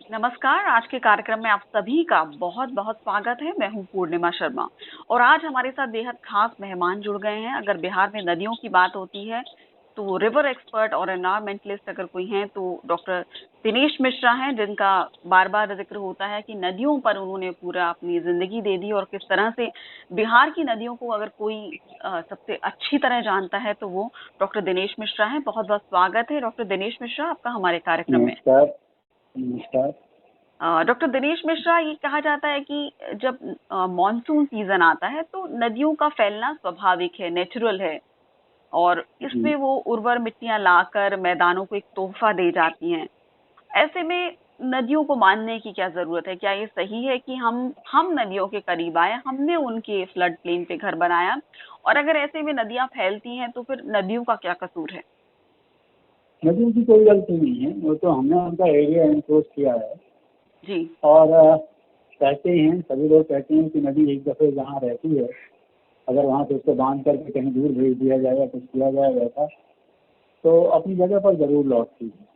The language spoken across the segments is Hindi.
नमस्कार। आज के कार्यक्रम में आप सभी का बहुत बहुत स्वागत है। मैं हूं पूर्णिमा शर्मा और आज हमारे साथ बेहद खास मेहमान जुड़ गए हैं। अगर बिहार में नदियों की बात होती है तो रिवर एक्सपर्ट और एनवायरमेंटलिस्ट अगर कोई हैं तो डॉक्टर दिनेश मिश्रा हैं, जिनका बार बार जिक्र होता है कि नदियों पर उन्होंने पूरा अपनी जिंदगी दे दी और किस तरह से बिहार की नदियों को अगर कोई सबसे अच्छी तरह जानता है तो वो डॉक्टर दिनेश मिश्रा हैं। बहुत बहुत स्वागत है डॉक्टर दिनेश मिश्रा आपका हमारे कार्यक्रम में। नमस्कार। नमस्कार। डॉक्टर दिनेश मिश्रा, ये कहा जाता है कि जब मॉनसून सीजन आता है तो नदियों का फैलना स्वाभाविक है, नेचुरल है और जी। इसमें वो उर्वर मिट्टियां लाकर मैदानों को एक तोहफा दे जाती हैं। ऐसे में नदियों को मानने की क्या जरूरत है? क्या ये सही है कि हम नदियों के करीब आए, हमने उनके फ्लड प्लेन पे घर बनाया और अगर ऐसे में नदियां फैलती हैं तो फिर नदियों का क्या कसूर है? नदियों की कोई गलती नहीं है, वो तो हमने उनका एरिया एनक्रोच किया है। जी और कहते हैं, सभी लोग कहते हैं कि नदी एक दफे जहाँ रहती है, अगर वहाँ से उसको बांध करके कहीं दूर भेज दिया जाए या कुछ किया जाए वैसा, तो अपनी जगह पर जरूर लौटती है।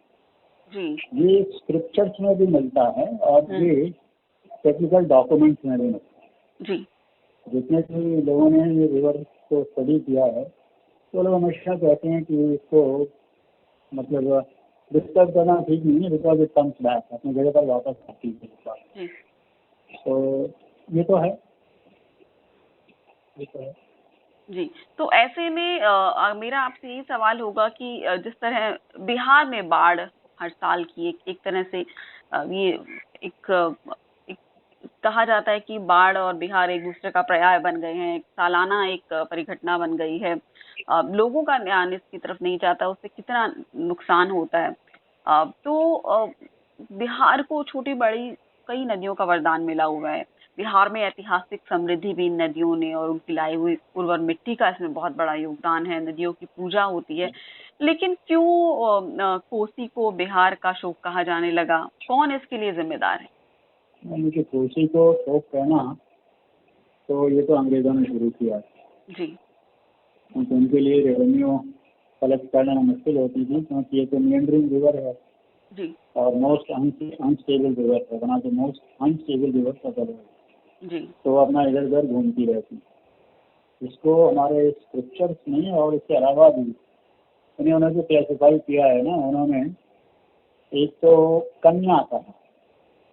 जी ये स्क्रिप्चर्स में भी मिलता है और ये टेक्निकल डॉक्यूमेंट्स में भी मिलता है। जी जितने भी लोगों ने ये रिवर को स्टडी किया है वो लोग हमेशा कहते हैं कि इसको मतलब डिस्टर्ब करना ठीक नहीं है, बिकॉज इट कम्स बैक, अपनी जगह पर वापस आती है एक बार। जी तो ये तो है, ये तो है। जी। तो ऐसे में मेरा आपसे यही सवाल होगा कि जिस तरह बिहार में बाढ़ हर साल की एक तरह से ये एक, एक कहा जाता है कि बाढ़ और बिहार एक दूसरे का पर्याय बन गए हैं, एक सालाना एक परिघटना बन गई है। लोगों का ध्यान इसकी तरफ नहीं जाता, उससे कितना नुकसान होता है। बिहार को छोटी बड़ी कई नदियों का वरदान मिला हुआ है। बिहार में ऐतिहासिक समृद्धि भी इन नदियों ने और उनकी लाई हुई उर्वर मिट्टी का इसमें बहुत बड़ा योगदान है। नदियों की पूजा होती है, लेकिन क्यों कोसी को बिहार का शोक कहा जाने लगा? कौन इसके लिए जिम्मेदार है? मुझे कोसी को शौक कहना, तो ये तो अंग्रेजों ने शुरू किया, जी क्योंकि उनके लिए रेवेन्यू कलेक्ट करना मुश्किल होती थी, क्योंकि ये तो मेंडरिंग रिवर है जी और मोस्ट अनस्टेबल रिवर है, बना तो मोस्ट अनस्टेबल रिवर का है। जी तो अपना इधर उधर घूमती रहती। इसको हमारे स्क्रिप्चर्स में और इसके अलावा भी उन्होंने जो क्लासिफाई किया है ना, उन्होंने एक तो कन्या का,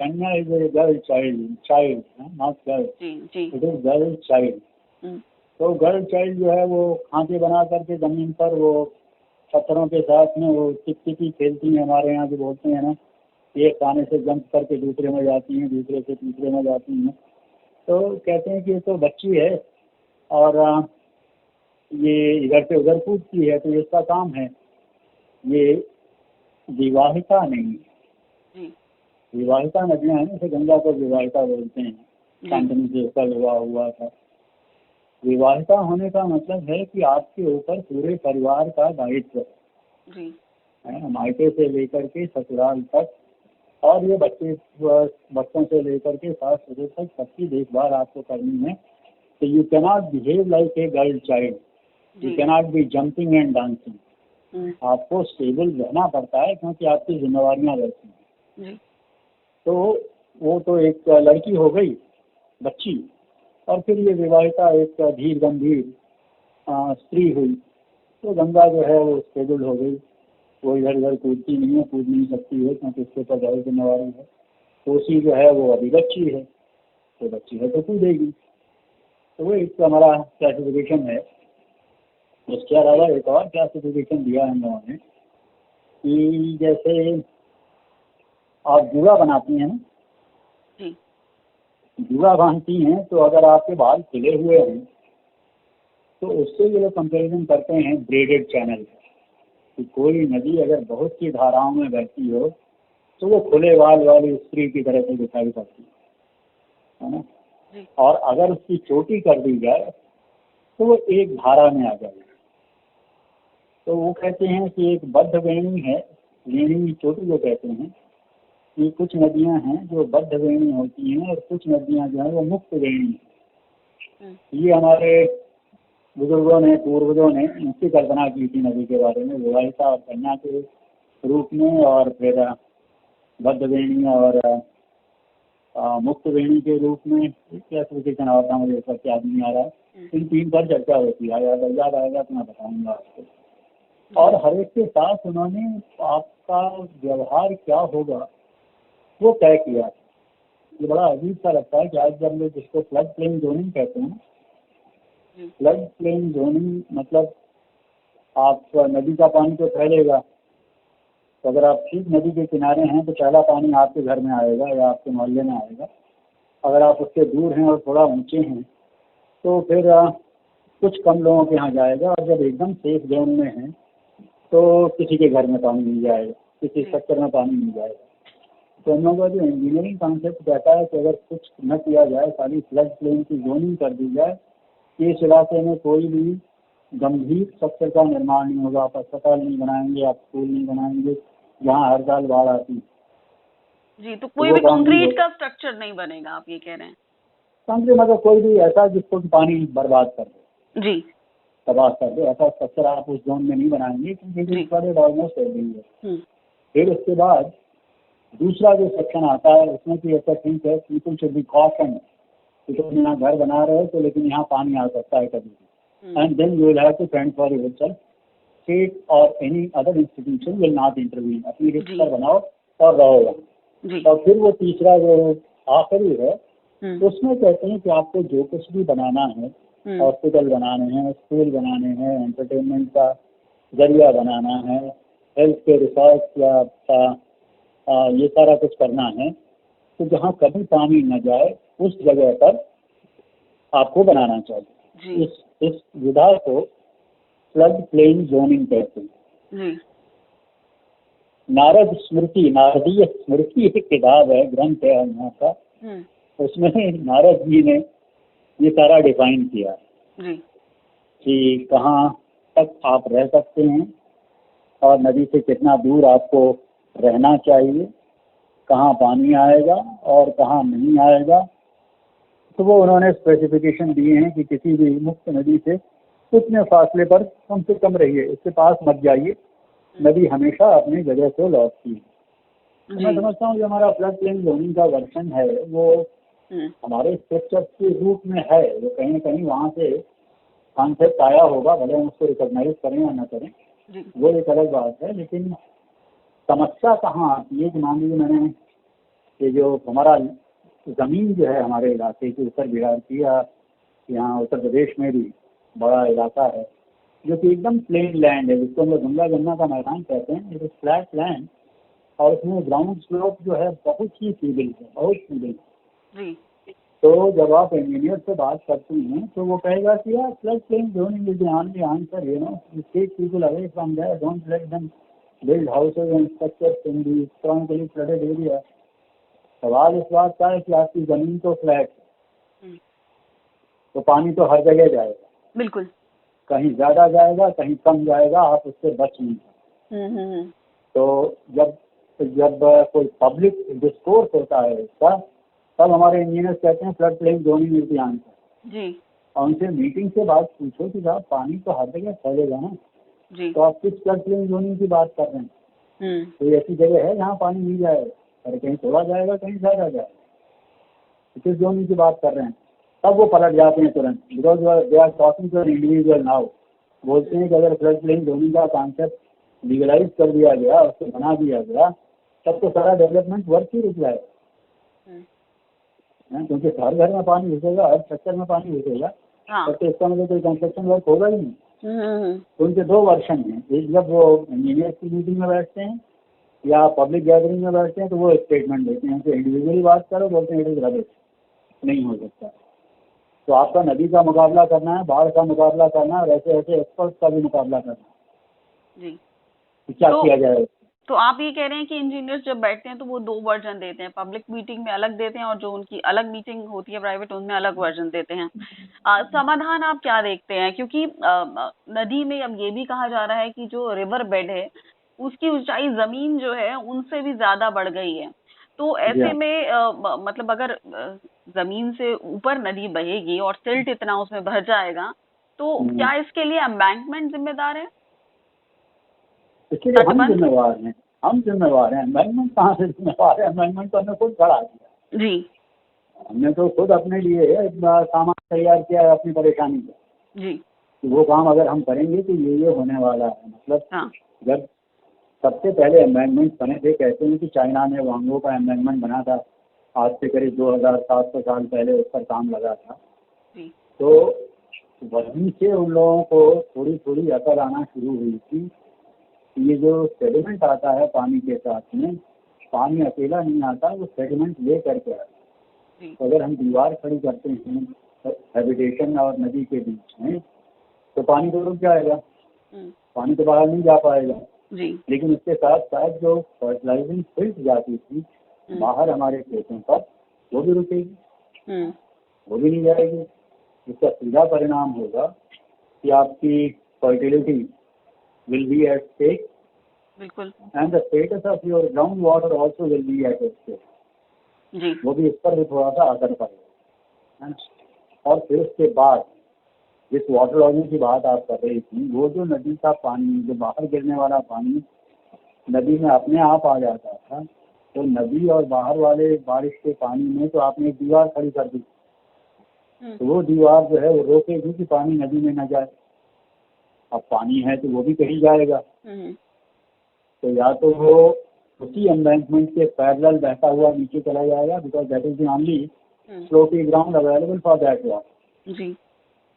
कन्या is a girl child, child not girl, जी जी it is girl child. Hmm, तो गर्ल चाइल्ड जो है वो खांचे बना करके जमीन पर वो पत्थरों के साथ में वो टिप खेलती हैं, हमारे यहाँ जो बोलते हैं ना, एक खाने से जंप करके दूसरे में जाती हैं, दूसरे से तीसरे में जाती हैं। तो कहते हैं कि ये तो बच्ची है और ये इधर से उधर कूदती है, तो इसका काम है, ये विवाहिता नहीं है। जी विवाहिता नदियां हैं, जैसे गंगा को विवाहिता बोलते हैं, जी शांतनु से उसका विवाह हुआ था। विवाहिता होने का मतलब है कि आपके ऊपर पूरे परिवार का दायित्व जी है, मायके से लेकर के ससुराल तक, और ये बच्चों से लेकर के सास ससुर तक सबकी देखभाल आपको करनी है। तो you cannot behave like a girl child, you जी cannot be jumping and dancing. Hmm, आपको स्टेबल रहना पड़ता है, क्योंकि आपकी जिम्मेवारियां रहती हैं। जी तो वो तो एक लड़की हो गई, बच्ची, और फिर ये विवाहिता एक धीर गंभीर स्त्री हुई। तो गंगा जो है वो स्टेबल हो गई, वो इधर उधर कूदती नहीं है, कूद नहीं सकती है, क्योंकि उसके ऊपर ज़्यादा जिम्मेवारी है। कोसी जो है वो अभी बच्ची है, तो बच्ची है तो कूदेगी। तो वो एक हमारा क्लासिफिकेशन है। उसके अलावा एक और क्लासिफिकेशन दिया है हम लोगों ने कि जैसे आप जुआ बनाती हैं ना, जी जुआ बांधती हैं, तो अगर आपके बाल खुले हुए हैं तो उससे ये लोग कंपेरिजन करते हैं ब्रेडेड चैनल, कि कोई नदी अगर बहुत सी धाराओं में बहती हो तो वो खुले बाल वाली स्त्री की तरह से दिखाई पड़ती है ना। जी और अगर उसकी चोटी कर दी जाए तो वो एक धारा में आ जाएगी। तो वो कहते हैं कि एक बद्ध वेणी है, वेणी चोटी को कहते हैं, कि कुछ नदियां हैं जो बद्ध वेणी होती हैं और कुछ नदियां जो है वो मुक्त वेणी हैं। ये हमारे बुजुर्गों ने, पूर्वजों ने इसकी कल्पना की थी नदी के बारे में, विवाहिता और कन्या के रूप में, और फिर बद्धवेणी और मुक्त वेणी के रूप में क्लासिफिकेशन आता है, मुझे इसका याद नहीं आ रहा है। इन 3 पर चर्चा होती है, अगर याद आएगा तो मैं बताऊंगा आपको। और हर एक के साथ उन्होंने आपका व्यवहार क्या होगा वो तय किया। ये बड़ा अजीब सा लगता है कि आज जब लोग जिसको फ्लड प्लेन जोनिंग कहते हैं, फ्लड प्लेन जोनिंग मतलब आप नदी का पानी तो फैलेगा, तो अगर आप ठीक नदी के किनारे हैं तो पहला पानी आपके घर में आएगा या आपके मोहल्ले में आएगा। अगर आप उससे दूर हैं और थोड़ा ऊंचे हैं तो फिर कुछ कम लोगों के यहाँ जाएगा, और जब एकदम सेफ जोन में हैं तो किसी के घर में पानी मिल जाएगा, किसी स्ट्रक्चर में पानी मिल जाएगा। तो हम लोगों का जो इंजीनियरिंग कॉन्सेप्ट कहता है कि अगर कुछ न किया जाए, खाली फ्लड प्लेन की जोनिंग कर दी जाए, इस इलाके में कोई भी गंभीर स्ट्रक्चर का निर्माण नहीं होगा। आप अस्पताल नहीं बनाएंगे, आप स्कूल नहीं बनाएंगे जहाँ हर साल बाढ़ आती है। जी, तो कोई भी कंक्रीट का स्ट्रक्चर नहीं बनेगा, आप ये कह रहे हैं? कंक्रीट मतलब कोई भी ऐसा जिसको पानी बर्बाद कर दे, जी, तबाह कर दे, ऐसा स्ट्रक्चर आप उस जोन में नहीं बनाएंगे, क्योंकि ऑलमोस्ट है। फिर उसके बाद दूसरा जो सेक्शन आता है उसमें कि ऐसा ठीक है, पीपल शुड बी कॉशन कि तुम यहाँ घर बना रहे हो तो लेकिन यहाँ पानी आ सकता है कभी भी, and then you will have to fend for yourself. State और any other institution will not intervene. अपनी रिस्क पर बनाओ और रहो। और फिर वो तीसरा जो आखिरी है उसमें कहते हैं कि आपको जो कुछ भी बनाना है, हॉस्पिटल बनाने हैं, स्कूल बनाने हैं, एंटरटेनमेंट का जरिया बनाना है, हेल्थ के रिसोर्स या ये सारा कुछ करना है, तो जहाँ कभी पानी न जाए उस जगह पर आपको बनाना चाहिए। इस विधा को फ्लड प्लेन जोनिंग कहते हैं। नारद स्मृति, नारदीय स्मृति एक किताब है, ग्रंथ है हम यहाँ का, उसमें नारद जी ने ये सारा डिफाइन किया कि कहाँ तक आप रह सकते हैं और नदी से कितना दूर आपको रहना चाहिए, कहाँ पानी आएगा और कहाँ नहीं आएगा। तो वो उन्होंने स्पेसिफिकेशन दिए हैं कि किसी भी मुक्त नदी से उतने फासले पर कम से कम रहिए, इसके पास मत जाइए, नदी हमेशा अपनी जगह से लौटती है। मैं समझता हूँ जो हमारा फ्लड प्लेन जोनिंग का वर्जन है वो हमारे स्क्रिप्चर्स के रूप में है, वो कहीं न कहीं वहाँ से कॉन्सेप्ट आया होगा, भले हम उसको रिकॉग्नाइज करें या न करें वो एक अलग बात है। लेकिन समस्या कहाँ आती है कि मान लीजिए मैंने ये जो हमारा ज़मीन जो है हमारे इलाके की, उत्तर बिहार की या यहाँ उत्तर प्रदेश में भी बड़ा इलाका है जो कि एकदम प्लेन लैंड है, जिसको हम लोग गंगा जमुना का मैदान कहते हैं। इट इज फ्लैट लैंड और उसमें ग्राउंड स्लोप जो है बहुत ही फीबल है, बहुत फीबल है। तो जब आप इंजीनियर से बात करते हैं तो वो कहेगा कि यार flood plain zoning is the only answer, you know, take people away from there, don't let them build houses and structures in the strongly flooded area. सवाल इस बात का है कि आपकी जमीन तो फ्लैट है तो पानी तो हर जगह जाएगा, बिल्कुल, कहीं ज्यादा जाएगा कहीं कम जाएगा, आप उससे बच नहीं सकते। तो जब कोई पब्लिक डिस्कोर्स होता है इसका, तब हमारे इंजीनियर्स कहते हैं flood plain zoning is the answer जी। और उनसे मीटिंग के बाद पूछो कि साहब पानी तो हर जगह फैलेगा ना जी, तो आप किस फ्लड प्लेन जोनिंग की बात कर रहे हैं? कोई ऐसी जगह है जहाँ पानी नहीं जाएगा, अरे कहीं थोड़ा जाएगा कहीं ज्यादा जाएगा, किस जोनिंग की बात कर रहे हैं? तब वो पलट जाते हैं तुरंत, because they are talking to individual now. बोलते हैं कि अगर फ्लड प्लेन जोनिंग का कॉन्सेप्ट लीगलाइज कर दिया गया, उसको बना दिया गया, तब तो सारा डेवलपमेंट वर्क ही रुक जाएगा, क्योंकि हर घर में पानी घुसेगा, हर सेक्टर में पानी घुसेगा, तब तो इसका मतलब कोई कंस्ट्रक्शन वर्क होगा ही नहीं। तो उनके 2 वर्जन हैं, एक जब वो इंजीनियर की मीटिंग में बैठते हैं या पब्लिक गैदरिंग में बैठते हैं तो वो स्टेटमेंट देते हैं, तो इंडिविजुअली बात करो, बोलते हैं इट इज रबिश, नहीं हो सकता। तो आपका नदी का मुकाबला करना है, बाढ़ का मुकाबला करना है, और ऐसे ऐसे एक्सपर्ट का भी मुकाबला करना है जी। तो क्या किया जाए? तो आप ये कह रहे हैं कि इंजीनियर्स जब बैठते हैं तो वो 2 वर्जन देते हैं, पब्लिक मीटिंग में अलग देते हैं और जो उनकी अलग मीटिंग होती है प्राइवेट, उनमें अलग वर्जन देते हैं। समाधान आप क्या देखते हैं? क्योंकि नदी में अब ये भी कहा जा रहा है कि जो रिवर बेड है उसकी ऊंचाई जमीन जो है उनसे भी ज्यादा बढ़ गई है। तो ऐसे में मतलब अगर जमीन से ऊपर नदी बहेगी और सिल्ट इतना उसमें भर जाएगा तो क्या इसके लिए एम्बैंकमेंट जिम्मेदार है? इसके लिए हम जिम्मेवार हैं। हम जिम्मेवार हैं, अमेंडमेंट कहाँ से जिम्मेवार है? अमेंडमेंट तो हमने खुद खड़ा किया। जी हमने तो खुद अपने लिए सामान तैयार किया है अपनी परेशानी का, जी कि वो काम अगर हम करेंगे तो ये होने वाला है। मतलब हाँ जब सबसे पहले अमेंडमेंट बने थे, कहते हैं कि चाइना में वांगो का अमेंडमेंट बना था, आज से करीब 2700 साल पहले उस पर काम लगा था। जी तो वहीं से उन लोगों को थोड़ी थोड़ी अकल आना शुरू हुई थी कि ये जो सेडिमेंट आता है पानी के साथ में, पानी अकेला नहीं आता, वो सेडिमेंट ले करके आता है। जी तो अगर हम दीवार खड़ी करते हैं हैबिटेशन और नदी के बीच में, तो पानी तो रुक जाएगा, पानी तो बाहर नहीं जा पाएगा। जी लेकिन उसके साथ साथ जो फर्टिलाइजिंग फिल्ट जाती थी बाहर हमारे खेतों पर, वो भी रुकेगी, वो भी नहीं जाएगी। इसका सीधा परिणाम होगा कि आपकी fertility will be at stake, बिल्कुल and the status of your ground water also will be at stake. जी वो भी इस पर भी थोड़ा सा असर पड़ेगा, है ना। और फिर उसके बाद जिस वाटर लॉगिंग की बात आप कर रही थी, वो जो नदी का पानी, जो बाहर गिरने वाला पानी नदी में अपने आप आ जाता था, तो नदी और बाहर वाले बारिश के पानी में तो आपने एक दीवार खड़ी कर दी, तो वो दीवार जो है वो रोकेगी कि पानी नदी में न जाए। अब पानी है तो वो भी कहीं जाएगा, तो या तो वो उसी एम्बैंकमेंट के पैरेलल बहता हुआ नीचे चला जाएगा, because that is the only sloppy ground available for that water, जी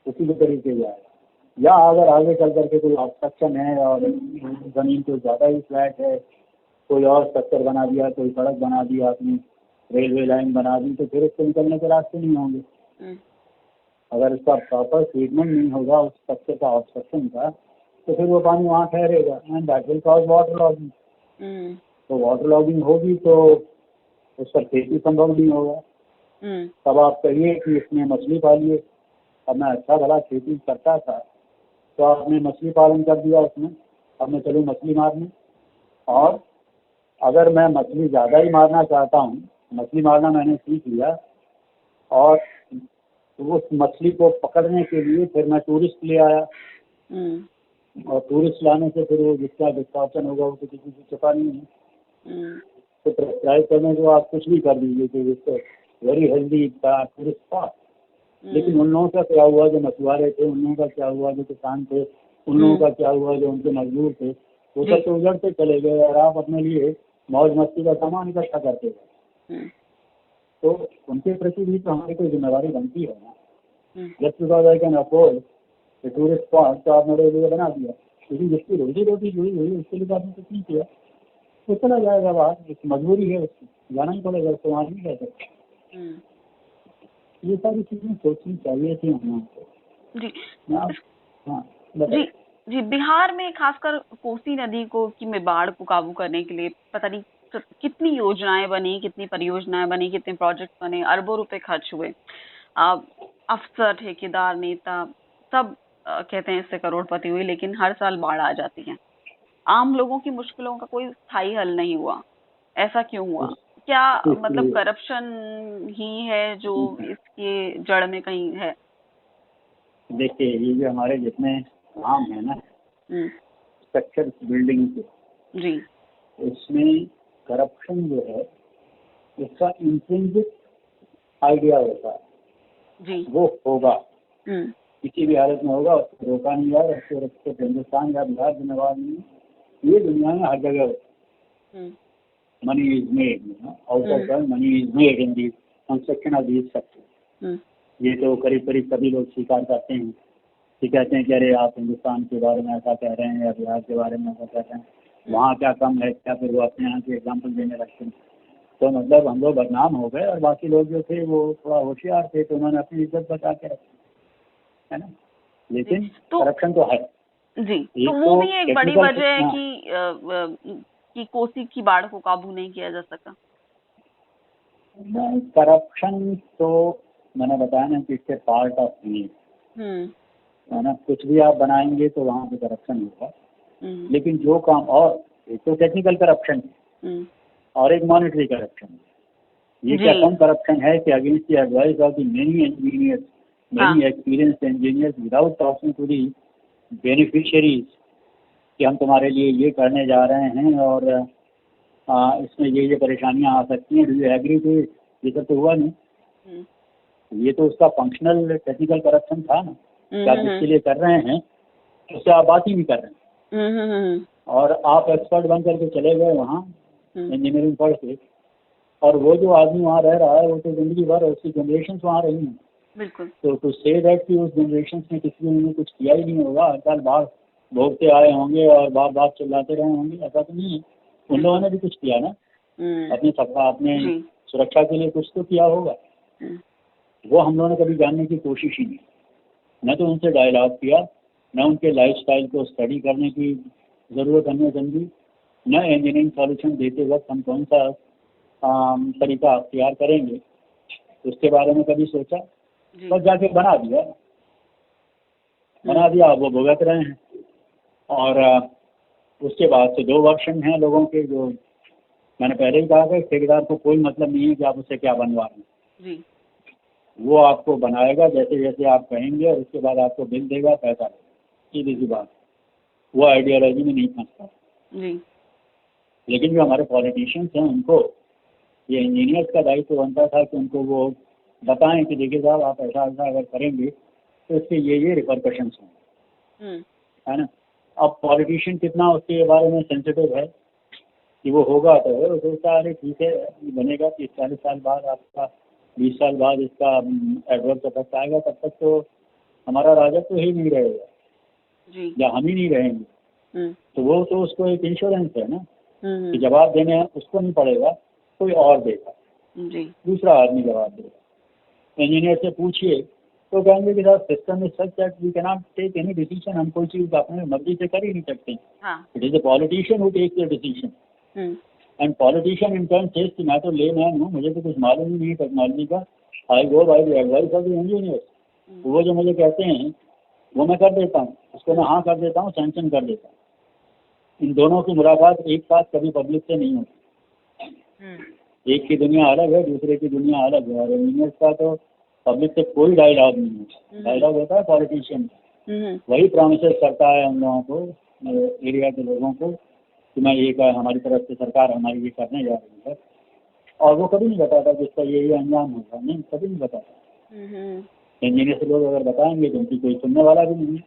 उसी के तरीके जाएगा। या अगर आगे चल करके कोई ऑब्स्ट्रक्शन है और जमीन तो ज़्यादा ही फ्लैट है, कोई और स्ट्रक्चर बना दिया, कोई सड़क बना दी आपने, रेलवे लाइन बना दी, तो फिर उससे निकलने के रास्ते नहीं होंगे। अगर उसका प्रॉपर ट्रीटमेंट नहीं होगा उस स्ट्रक्चर का, ऑब्स्ट्रक्शन का, तो फिर वो पानी वहाँ ठहरेगा and that will cause water logging. तो वाटर लॉगिंग होगी तो उस पर खेती संभव नहीं होगा। तब आप कहिए कि इसमें मछली पालिए। अब मैं अच्छा भला खेती करता था, तो आपने मछली पालन कर दिया उसमें, अब मैं चलूँ मछली मारने, और अगर मैं मछली ज़्यादा ही मारना चाहता हूँ, मछली मारना मैंने सीख लिया, और उस मछली को पकड़ने के लिए फिर मैं टूरिस्ट ले आया, और टूरिस्ट लाने से फिर वो जिसका डिस्ट्रक्शन होगा वो तो किसी से छुपा नहीं है। तो प्रेस्क्राइब करने को आप कुछ भी कर दीजिए कि इसको वेरी हेल्दी टूरिस्ट स्पॉट, लेकिन उन लोगों का क्या हुआ जो मछुआरे थे, उन लोगों का क्या हुआ जो किसान थे, उन लोगों का क्या हुआ जो उनके मजदूर थे, वो सब तो उजड़ते चले गए और आप अपने लिए मौज मस्ती का सामान इकट्ठा करते गए। तो उनके प्रति भी तो हमारी कोई जिम्मेवारी बनती है ना। Just because I can afford tourist spot, तो आप मेरे लिए बना दिया, क्योंकि जिसकी रोजी रोटी जुड़ी हुई उसके लिए आपने कुछ नहीं किया, तो चला जाएगा बाहर, मजबूरी है उसकी, जाना ही पड़ेगा, उसको वहाँ नहीं रह सकते। ये सारी चीजें सोचनी चाहिए थी हम लोगों को। जी हाँ जी जी बिहार में खासकर कोसी नदी को की में बाढ़ को काबू करने के लिए पता नहीं कितनी योजनाएं बनी, कितनी परियोजनाएं बनी, कितने प्रोजेक्ट बने, अरबों रुपए खर्च हुए। अफसर, ठेकेदार, नेता सब कहते हैं इससे करोड़पति हुए, लेकिन हर साल बाढ़ आ जाती है। आम लोगों की मुश्किलों का कोई स्थायी हल नहीं हुआ। ऐसा क्यों हुआ? क्या मतलब करप्शन ही है जो इसके जड़ में कहीं है? देखिए, ये जो हमारे जितने काम है ना स्ट्रक्चर बिल्डिंग के, जी, इसमें करप्शन जो है इसका इंट्रिंसिक आइडिया होता है जी, वो होगा, किसी भी हालत में होगा, उसको रोका नहीं जाएगा। उसको हिंदुस्तान या बिहार जिम्मेवार नहीं है, ये दुनिया में हर जगह होता है। Money is made, out of the money is made in the construction of these structure. ये तो करीब करीब सभी लोग स्वीकार करते हैं कि कहते हैं कि अरे आप हिंदुस्तान के बारे में ऐसा कह रहे हैं या बिहार के बारे में ऐसा कह रहे हैं, वहाँ क्या कम है क्या, फिर वो अपने यहाँ के एग्जाम्पल देने लगते हैं। तो मतलब हम लोग बदनाम हो गए और बाकी लोग जो थे वो थोड़ा होशियार थे, तो उन्होंने अपनी इज्जत बचा के रखी, है ना। लेकिन करप्शन तो है जी, तो वो भी एक बड़ी वजह है कि कोसी की बाढ़ को काबू नहीं किया जा सका। नहीं, करप्शन तो मैंने बताया ना कि इसके पार्ट ऑफ नीड है ना। कुछ भी आप बनाएंगे तो वहाँ पे करप्शन होगा, लेकिन जो काम, और एक तो टेक्निकल करप्शन और एक मॉनेटरी करप्शन। ये क्या कम करप्शन है कि against the advice of the many engineers, many experienced engineers, without talking to the beneficiaries कि हम तुम्हारे लिए ये करने जा रहे हैं और इसमें ये परेशानियां आ सकती हैं, डू यू एग्री टू? ये सब तो हुआ नहीं। ये तो उसका फंक्शनल टेक्निकल करप्शन था ना कि आप जिसके लिए कर रहे हैं उससे आप बात ही नहीं कर रहे हैं, और आप एक्सपर्ट बन करके चले गए वहाँ इंजीनियरिंग पढ़ के, और वो जो आदमी वहाँ रह रहा है वो तो जिंदगी भर उसकी जनरेशन वहाँ रही हैं। बिल्कुल। तो टू से दैट कि उस जनरेशन में किसी ने कुछ किया ही नहीं होगा, हर साल बाहर भोगते आए होंगे और बार बार चिल्लाते रहे होंगे, ऐसा तो नहीं है। उन लोगों ने भी कुछ किया ना, अपने सुरक्षा के लिए कुछ तो किया होगा। वो हम लोगों ने कभी जानने की कोशिश ही नहीं, न तो उनसे डायलॉग किया, न उनके लाइफस्टाइल को स्टडी करने की ज़रूरत हमें समझी, न इंजीनियरिंग सॉल्यूशन देते वक्त हम कौन सा तरीका अख्तियार करेंगे उसके बारे में कभी सोचा। बस जाके बना दिया, वो भुगत रहे हैं। और उसके बाद से 2 वर्षन हैं लोगों के, जो मैंने पहले ही कहा था, ठेकेदार को कोई मतलब नहीं है कि आप उससे क्या बनवा रहे हैं। वो आपको बनाएगा जैसे जैसे आप कहेंगे, और उसके बाद आपको बिल देगा, पैसा देगा, सीधी सी बात। वो आइडियोलॉजी में नहीं फंसता। लेकिन जो हमारे पॉलिटिशियंस हैं उनको ये इंजीनियर्स का दायित्व बनता था कि उनको वो बताएं कि देखिए साहब, आप ऐसा ऐसा अगर करेंगे तो इसके ये रिपरकशंस होंगे, है ना। अब पॉलिटिशियन कितना उसके बारे में सेंसिटिव है कि वो होगा तो है, वो सोचता है ठीक है बनेगा, 30-40 साल बाद आपका, 20 साल बाद इसका एडवर्स इफेक्ट आएगा, तब तक तो हमारा राजत्व ही नहीं रहेगा या हम ही नहीं रहेंगे। तो वो तो उसको एक इंश्योरेंस है ना कि जवाब देने उसको नहीं पड़ेगा, कोई और देगा, दूसरा आदमी जवाब देगा। इंजीनियर से पूछिए तो कहेंगे कि sir system is such that we can not take any decision, हम कोई चीज़ अपने मर्जी से कर ही नहीं सकते। It is the politician who takes the decision, and politician in turn says कि मैं तो लेमैन हूँ, मुझे तो कुछ मालूम ही नहीं टेक्नोलॉजी का, I go by the advice of the engineers. वो जो मुझे कहते हैं वो मैं कर देता हूँ, उसको मैं हाँ कर देता हूँ, सैंक्शन कर देता हूँ। इन दोनों की मुलाकात एक साथ कभी पब्लिक से नहीं होती। एक की दुनिया अलग है, दूसरे की दुनिया अलग है, और इंजीनियर्स का तो पब्लिक से कोई डायलॉग नहीं है। डायलॉग होता है पॉलिटिशियन, वही प्रोमिसेस करता है हम लोगों को, एरिया के लोगों को, कि मैं ये हमारी तरफ से सरकार हमारी ये करने जा रही है, और वो कभी नहीं बताता कि इसका ये अंजाम होगा, नहीं, कभी नहीं बताता। इंजीनियर से लोग अगर बताएंगे तो उनकी कोई सुनने वाला भी नहीं है।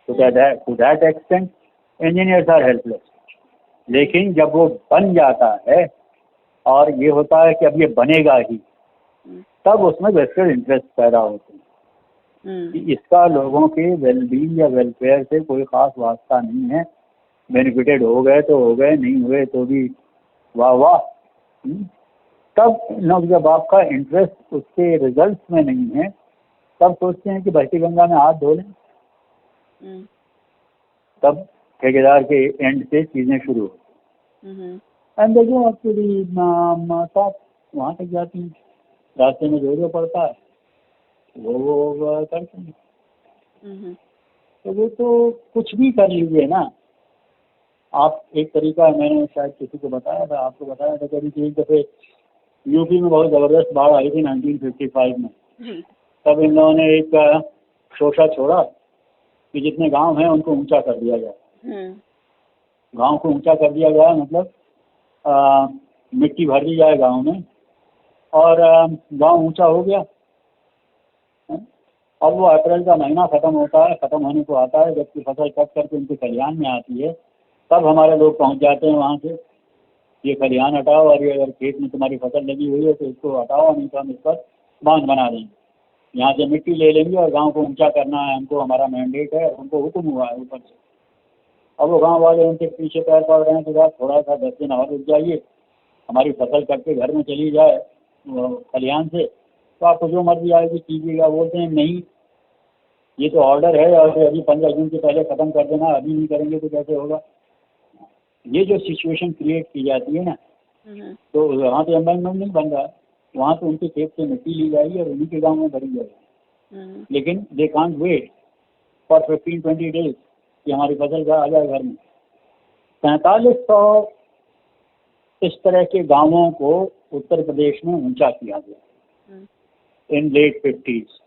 तो that extent engineers are helpless. लेकिन जब वो बन जाता है और ये होता है कि अब ये बनेगा ही, तब उसमें वेस्टेड इंटरेस्ट पैदा होते हैं कि इसका लोगों के वेलबींग या वेलफेयर से कोई खास वास्ता नहीं है, बेनिफिटेड हो गए तो हो गए, नहीं हुए तो भी वाह वाह। तब लोग, जब आपका इंटरेस्ट उसके रिजल्ट्स में नहीं है, तब सोचते हैं कि बहती गंगा में हाथ धो लें। तब ठेकेदार के एंड से चीज़ें शुरू होती। एंड देखो एक्चुअली साथ वहाँ तक जाती हैं, रास्ते में जो पड़ता है वो करते हैं। तो वो तो कुछ भी कर लीजिए ना आप। एक तरीका मैंने शायद किसी को बताया था, आपको बताया था कभी कि एक दफ़े यूपी में बहुत ज़बरदस्त बाढ़ आई थी 1955 में। तब इन लोगों ने एक शोषा छोड़ा कि जितने गांव हैं उनको ऊंचा कर दिया जाए। गांव को ऊंचा कर दिया गया, मतलब मिट्टी भर दी जाए गांव में, और गांव ऊंचा हो गया। अब वो अप्रैल का महीना खत्म होने को आता है, जबकि फसल कट करके उनके खलिहान में आती है, तब हमारे लोग पहुंच जाते हैं वहाँ से, ये खलिहान हटाओ, और ये अगर खेत में तुम्हारी फसल लगी हुई है तो इसको हटाओ, नहीं तो हम इस पर बांध बना देंगे, यहाँ से मिट्टी ले लेंगे और गांव को ऊंचा करना है हमको, हमारा मैंडेट है, उनको हुक्म हुआ है ऊपर से। अब वो गांव वाले उनके पीछे पैर पड़ रहे हैं कि साहब थोड़ा सा 10 दिन और रुक जाइए, हमारी फसल कट के घर में चली जाए खलिहान से, तो आपको जो मर्जी आएगी कीजिएगा। बोलते हैं नहीं, ये तो ऑर्डर है और अभी 15 जून के पहले ख़त्म कर देना, अभी नहीं करेंगे तो कैसे होगा। ये जो सिचुएशन क्रिएट की जाती है ना, तो वहाँ पे अमेंडमेंट नहीं बन रहा, वहाँ तो उनके खेत से मिट्टी ली जाएगी और उन्हीं के गांव में भरी जाएगी। लेकिन they can't wait for 15-20 days कि हमारी फसल का आ जाए घर में। 4500 इस तरह के गांवों को उत्तर प्रदेश में ऊंचा किया गया in late 50s,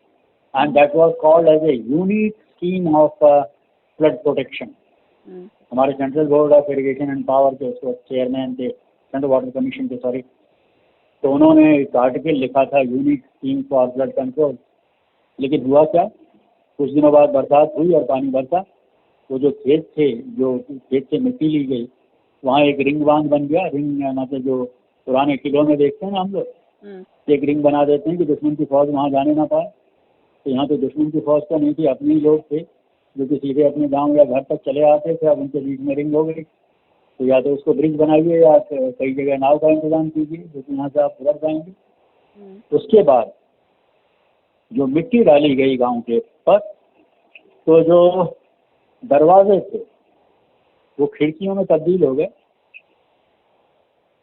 and that was called as a unique scheme of flood protection. हमारे central board of irrigation and power के उसको चेयरमैन थे सेंट्रल वाटर कमीशन के, सॉरी। तो उन्होंने एक आर्टिकल लिखा था, unique scheme for flood control. लेकिन हुआ क्या, कुछ दिनों बाद बरसात हुई और पानी बरसा, वो जो खेत थे, जो खेत से मिट्टी ली गई, वहाँ एक रिंग बांध बन गया। रिंग मतलब जो पुराने किलों में देखते हैं ना हम लोग, एक रिंग बना देते हैं कि दुश्मन की फौज वहाँ जाने ना पाए। तो यहाँ तो दुश्मन की फौज तो नहीं थी, अपने ही लोग थे जो कि सीधे अपने गांव या घर तक चले आते थे। अब उनके बीच में रिंग हो गई, तो या तो उसको ब्रिज बनाइए या कई जगह नाव का इंतजाम कीजिए जो कि यहाँ से आप उधर जाएंगे। उसके बाद जो मिट्टी डाली गई गांव के पर, तो जो दरवाजे थे वो खिड़कियों में तब्दील हो गए,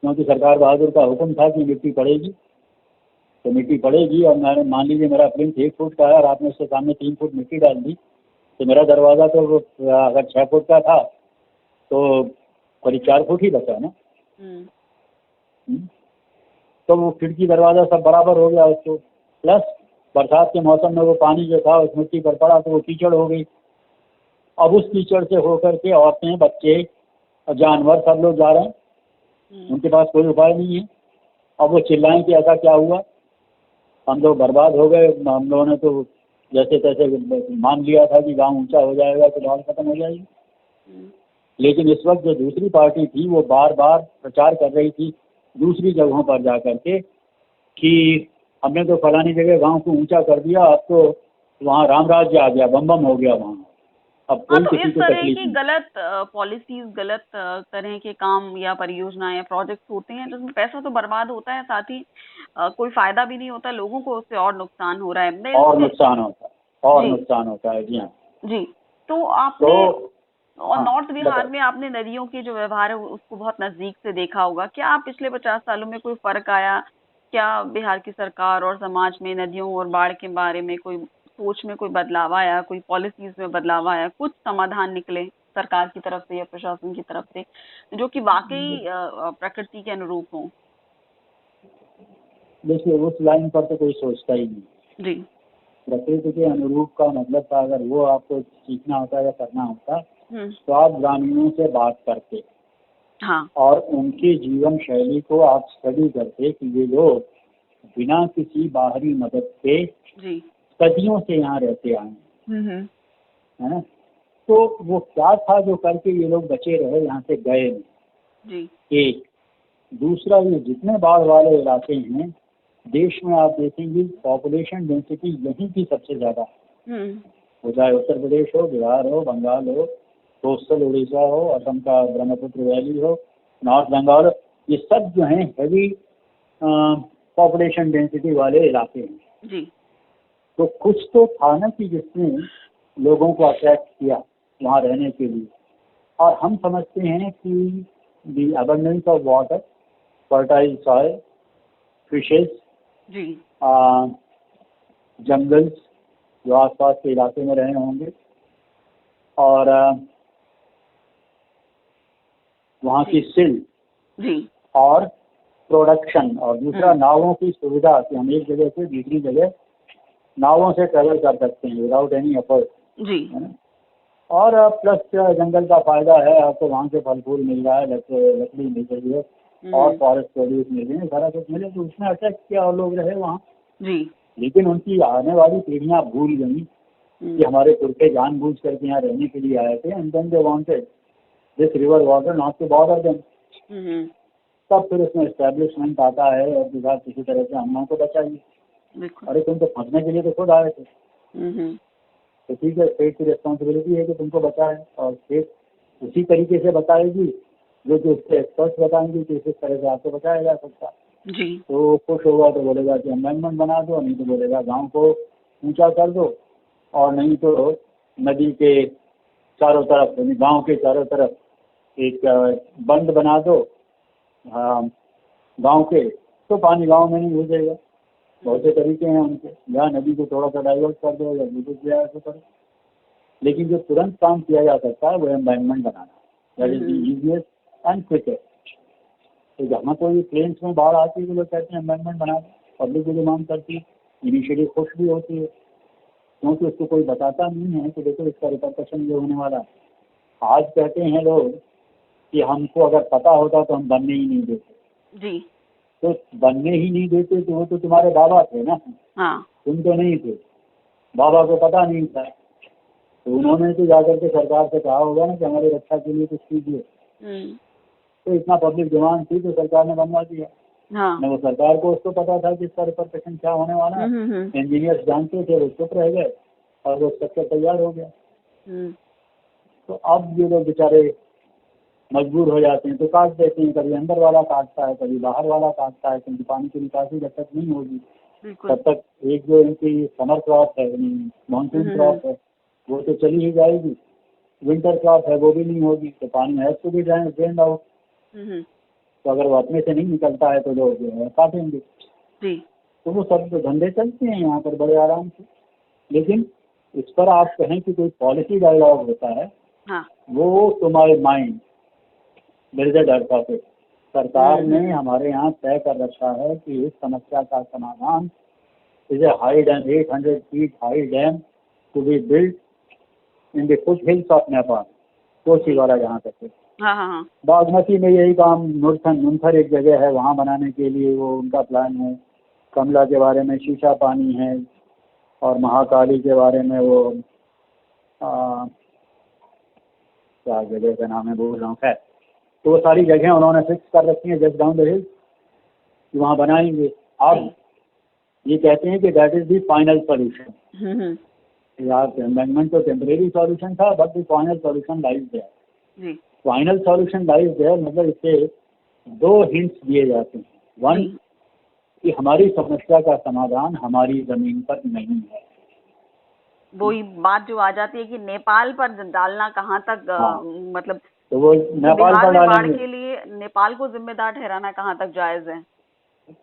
क्योंकि सरकार बहादुर का हुक्म था कि मिट्टी पड़ेगी तो मिट्टी पड़ेगी। और मैंने, मान लीजिए मेरा प्लिंथ 1 फुट का है और आपने उसके सामने 3 फुट मिट्टी डाल दी, तो मेरा दरवाज़ा तो अगर 6 फुट का था तो करीब 4 फुट ही बचा ना। तो वो खिड़की दरवाज़ा सब बराबर हो गया उसको। प्लस बरसात के मौसम में वो पानी जो था उस मिट्टी पर पड़ा तो वो कीचड़ हो गई। अब उस कीचड़ से होकर के औरतें, बच्चे और जानवर सब लोग जा रहे हैं, उनके पास कोई उपाय नहीं है। अब वो चिल्लाएं कि ऐसा क्या हुआ, हम लोग बर्बाद हो गए। हम लोगों ने तो जैसे तैसे मान लिया था कि गांव ऊंचा हो जाएगा तो बाढ़ खत्म हो जाएगी। लेकिन इस वक्त जो दूसरी पार्टी थी वो बार बार प्रचार कर रही थी दूसरी जगहों पर जा करके कि हमने तो फलानी जगह गांव को ऊंचा कर दिया, अब तो वहाँ राम राज्य आ गया, बम बम हो गया वहाँ, अब हाँ, कोई तो किसी इस को तरह तकलीफ की नहीं। गलत पॉलिसीज, गलत तरह के काम या परियोजनाएं या प्रोजेक्ट्स होते हैं जिसमें पैसा तो बर्बाद होता है, साथ ही कोई फायदा भी नहीं होता, लोगों को उससे और नुकसान हो रहा है। और नुकसान होता है, और जी नुकसान होता है, जी हाँ। जी। तो आपने तो और हाँ, नॉर्थ बिहार बताओ। में आपने नदियों के जो व्यवहार है उसको बहुत नजदीक से देखा होगा। क्या पिछले 50 सालों में कोई फर्क आया? क्या बिहार की सरकार और समाज में नदियों और बाढ़ के बारे में कोई सोच में कोई बदलाव आया, कोई पॉलिसीज में बदलाव आया, कुछ समाधान निकले सरकार की तरफ से या प्रशासन की तरफ से जो कि वाकई प्रकृति के अनुरूप हो? देखिए, उस लाइन पर तो कोई सोचता ही नहीं। जी। प्रकृति के अनुरूप का मतलब था, अगर वो आपको सीखना होता या करना होता हम्म। तो आप ग्रामीणों से बात करते हाँ और उनकी जीवन शैली को आप स्टडी करते कि ये लोग बिना किसी बाहरी मदद के जी। सदियों से यहाँ रहते आए हैं, हम्म। है ना। तो वो क्या था जो करके ये लोग बचे रहे, यहाँ से गए नहीं। जी। एक दूसरा, ये जितने बाढ़ वाले इलाके हैं देश में आप देखेंगे पॉपुलेशन डेंसिटी यहीं की सबसे ज्यादा, वो चाहे उत्तर प्रदेश हो, बिहार हो, बंगाल हो, कोस्टल उड़ीसा हो, असम का ब्रह्मपुत्र वैली हो, नॉर्थ बंगाल हो, ये सब जो हैं हैवी पॉपुलेशन डेंसिटी वाले इलाके हैं। जी। तो कुछ तो था ना कि जिसने लोगों को अट्रैक्ट किया वहाँ रहने के लिए। और हम समझते हैं कि the abundance of water, fertile soil, fishes, जी। जंगल्स जो आसपास के इलाके में रहे होंगे, और वहाँ की सिल्ट जी। और प्रोडक्शन, और दूसरा नावों की सुविधा कि हम एक जगह से दूसरी जगह नावों से ट्रेवल कर सकते हैं विदाउट एनी एफर्ट, जी। है ना। और प्लस जंगल का फायदा है, आपको वहाँ से फल फूल मिल रहा है, लकड़ी मिल रही है और फॉरेस्ट प्रोड्यूस मिल रही है, सारा कुछ मिले, तो उसने अटैक किया और लोग रहे वहाँ। जी। लेकिन उनकी आने वाली पीढ़ियाँ भूल गई कि हमारे पुरखे जानबूझ करके यहाँ रहने के लिए आए थे, and then they wanted this river water not to bother them. तब फिर उसमें एस्टेब्लिशमेंट आता है और विभाग किसी तरह से हम लोगों को बचाइए। अरे तुम तो फंसने के लिए तो खुद आए थे, तो ठीक है, स्टेट की रिस्पॉन्सिबिलिटी है कि तुमको बचाए, और स्टेट उसी तरीके से बताएगी जो कि उसके एक्सपर्ट्स बताएंगे कि इस तरह से आपको बचाया जा सकता। जी। तो खुश होगा तो बोलेगा कि अमेंडमेंट बना दो, नहीं तो बोलेगा गांव को ऊंचा कर दो, और नहीं तो नदी के चारों तरफ, गांव के चारों तरफ एक बंद बना दो गांव के, तो पानी गांव में नहीं घुसेगा। बहुत से तरीके हैं उनके, या नदी को थोड़ा सा डाइवर्ट कर दो या दूसरे किया तो करो। लेकिन जो तुरंत काम किया जा सकता है वो एम्बाइनमेंट बनाना, that is the easiest and quickest. तो जहाँ कोई प्लेन्स में बाढ़ आती है तो लोग कहते हैं एम्बाइनमेंट बना दो, पब्लिक की डिमांड करती है, इनिशियली खुश भी होती है, क्योंकि उसको कोई बताता नहीं है कि देखो इसका रिपरकशन ये होने वाला है। आज कहते हैं लोग कि हमको अगर पता होता तो हम बनने ही नहीं देते, जी। तो बनने ही नहीं देते, तो वो तो तुम्हारे बाबा थे ना, हाँ। तुम तो नहीं थे, बाबा को पता नहीं था, तो उन्होंने तो जाकर के सरकार से कहा होगा ना कि हमारी रक्षा के लिए कुछ कीजिए। हम्म। तो इतना पब्लिक डिमांड थी तो सरकार ने बनवा दिया। हाँ। न वो सरकार को उसको पता था कि इसका रिपरकशन क्या होने वाला है, इंजीनियर्स जानते थे, वो चुप रह गए और वो स्ट्रक्चर तैयार हो गया। हम्म। तो अब ये लोग बेचारे मजबूर हो जाते हैं तो काट देते हैं, कभी अंदर वाला काटता है, कभी बाहर वाला काटता है, क्योंकि पानी की निकासी जब तक नहीं होगी बिल्कुल। तब तक एक जो इनकी समर क्रॉप है, मानसून क्रॉप है, वो तो चली ही जाएगी। विंटर क्रॉप है वो भी नहीं होगी, तो पानी है तो भी जाए ड्रेन आउट। तो अगर वो अपने से नहीं निकलता है तो लोग जो है काटेंगे। जी। तो वो सब धंधे चलते हैं यहाँ पर बड़े आराम से। लेकिन इस पर आप कहें कि कोई पॉलिसी डायलॉग होता है, हाँ। वो तुम्हारे माइंड बिल्डेड अर्थात सरकार ने हमारे यहाँ तय कर रखा है कि इस समस्या का समाधान is a high dam 800 feet high dam to be build in the foot hills of Nepal, Kosi वाला जहाँ तक है। हाँ हाँ हाँ। बागमती में यही काम, नुनथर एक जगह है, वहाँ बनाने के लिए वो उनका प्लान है। कमला के बारे में शीशा पानी है, और महाकाली के बारे में वो क्या जगह का नाम है बोल रहा हूँ, खैर। तो वो सारी जगह उन्होंने फिक्स कर रखी हैं जस्ट डाउन द हिल कि वहाँ बनाएंगे। अब ये कहते हैं कि that is the final solution. यार अमेंडमेंट तो टेम्परेरी सॉल्यूशन था, but the final solution lies there. Final solution lies there मतलब इससे दो हिंट्स दिए जाते हैं। वन, कि हमारी समस्या का समाधान हमारी जमीन पर नहीं है। वही बात जो आ जाती है कि नेपाल पर डालना कहाँ तक मतलब तो वो नेपाल पर बाढ़ डालेंगे के लिए नेपाल को जिम्मेदार ठहराना कहाँ तक जायज है?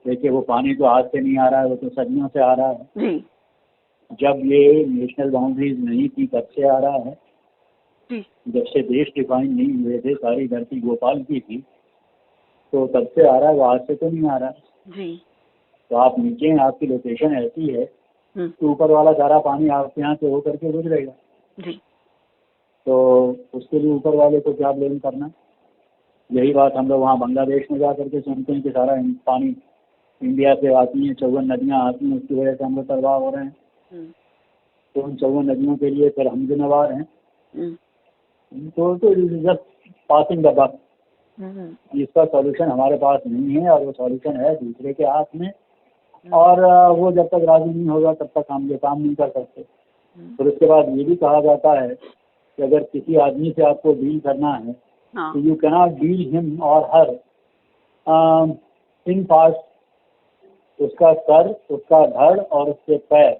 देखिए वो पानी तो आज से नहीं आ रहा है, वो तो सदियों से आ रहा है जी। जब ये नेशनल बाउंड्रीज नहीं थी तब से आ रहा है जी। जब से देश डिफाइन नहीं हुए थे, सारी धरती गोपाल की थी, तो तब से आ रहा है, वो आज से तो नहीं आ रहा है। जी। तो आप नीचे हैं, आपकी लोकेशन ऐसी है तो ऊपर वाला सारा पानी आपके यहाँ से होकर के गुजरेगा। जी। तो उसके लिए ऊपर वाले को क्या ब्लेम करना। यही बात हम लोग वहाँ बांग्लादेश में जा करके सुनते हैं कि सारा पानी इंडिया से आती हैं, 54 नदियाँ आती हैं, उसकी वजह से हम लोग तबाह हो रहे हैं। तो उन 54 नदियों के लिए फिर हम जिम्मेवार हैं। तो जस्ट पासिंग द बक। इसका सॉल्यूशन हमारे पास नहीं है और वो सॉल्यूशन है दूसरे के हाथ में, और वो जब तक राजी नहीं होगा तब तक हम ये काम नहीं कर सकते। फिर उसके बाद ये भी कहा जाता है कि अगर किसी आदमी से आपको डील करना है तो यू कैनॉट डील हिम और हर इन पार्ट्स। उसका सर, उसका धड़ और उसके पैर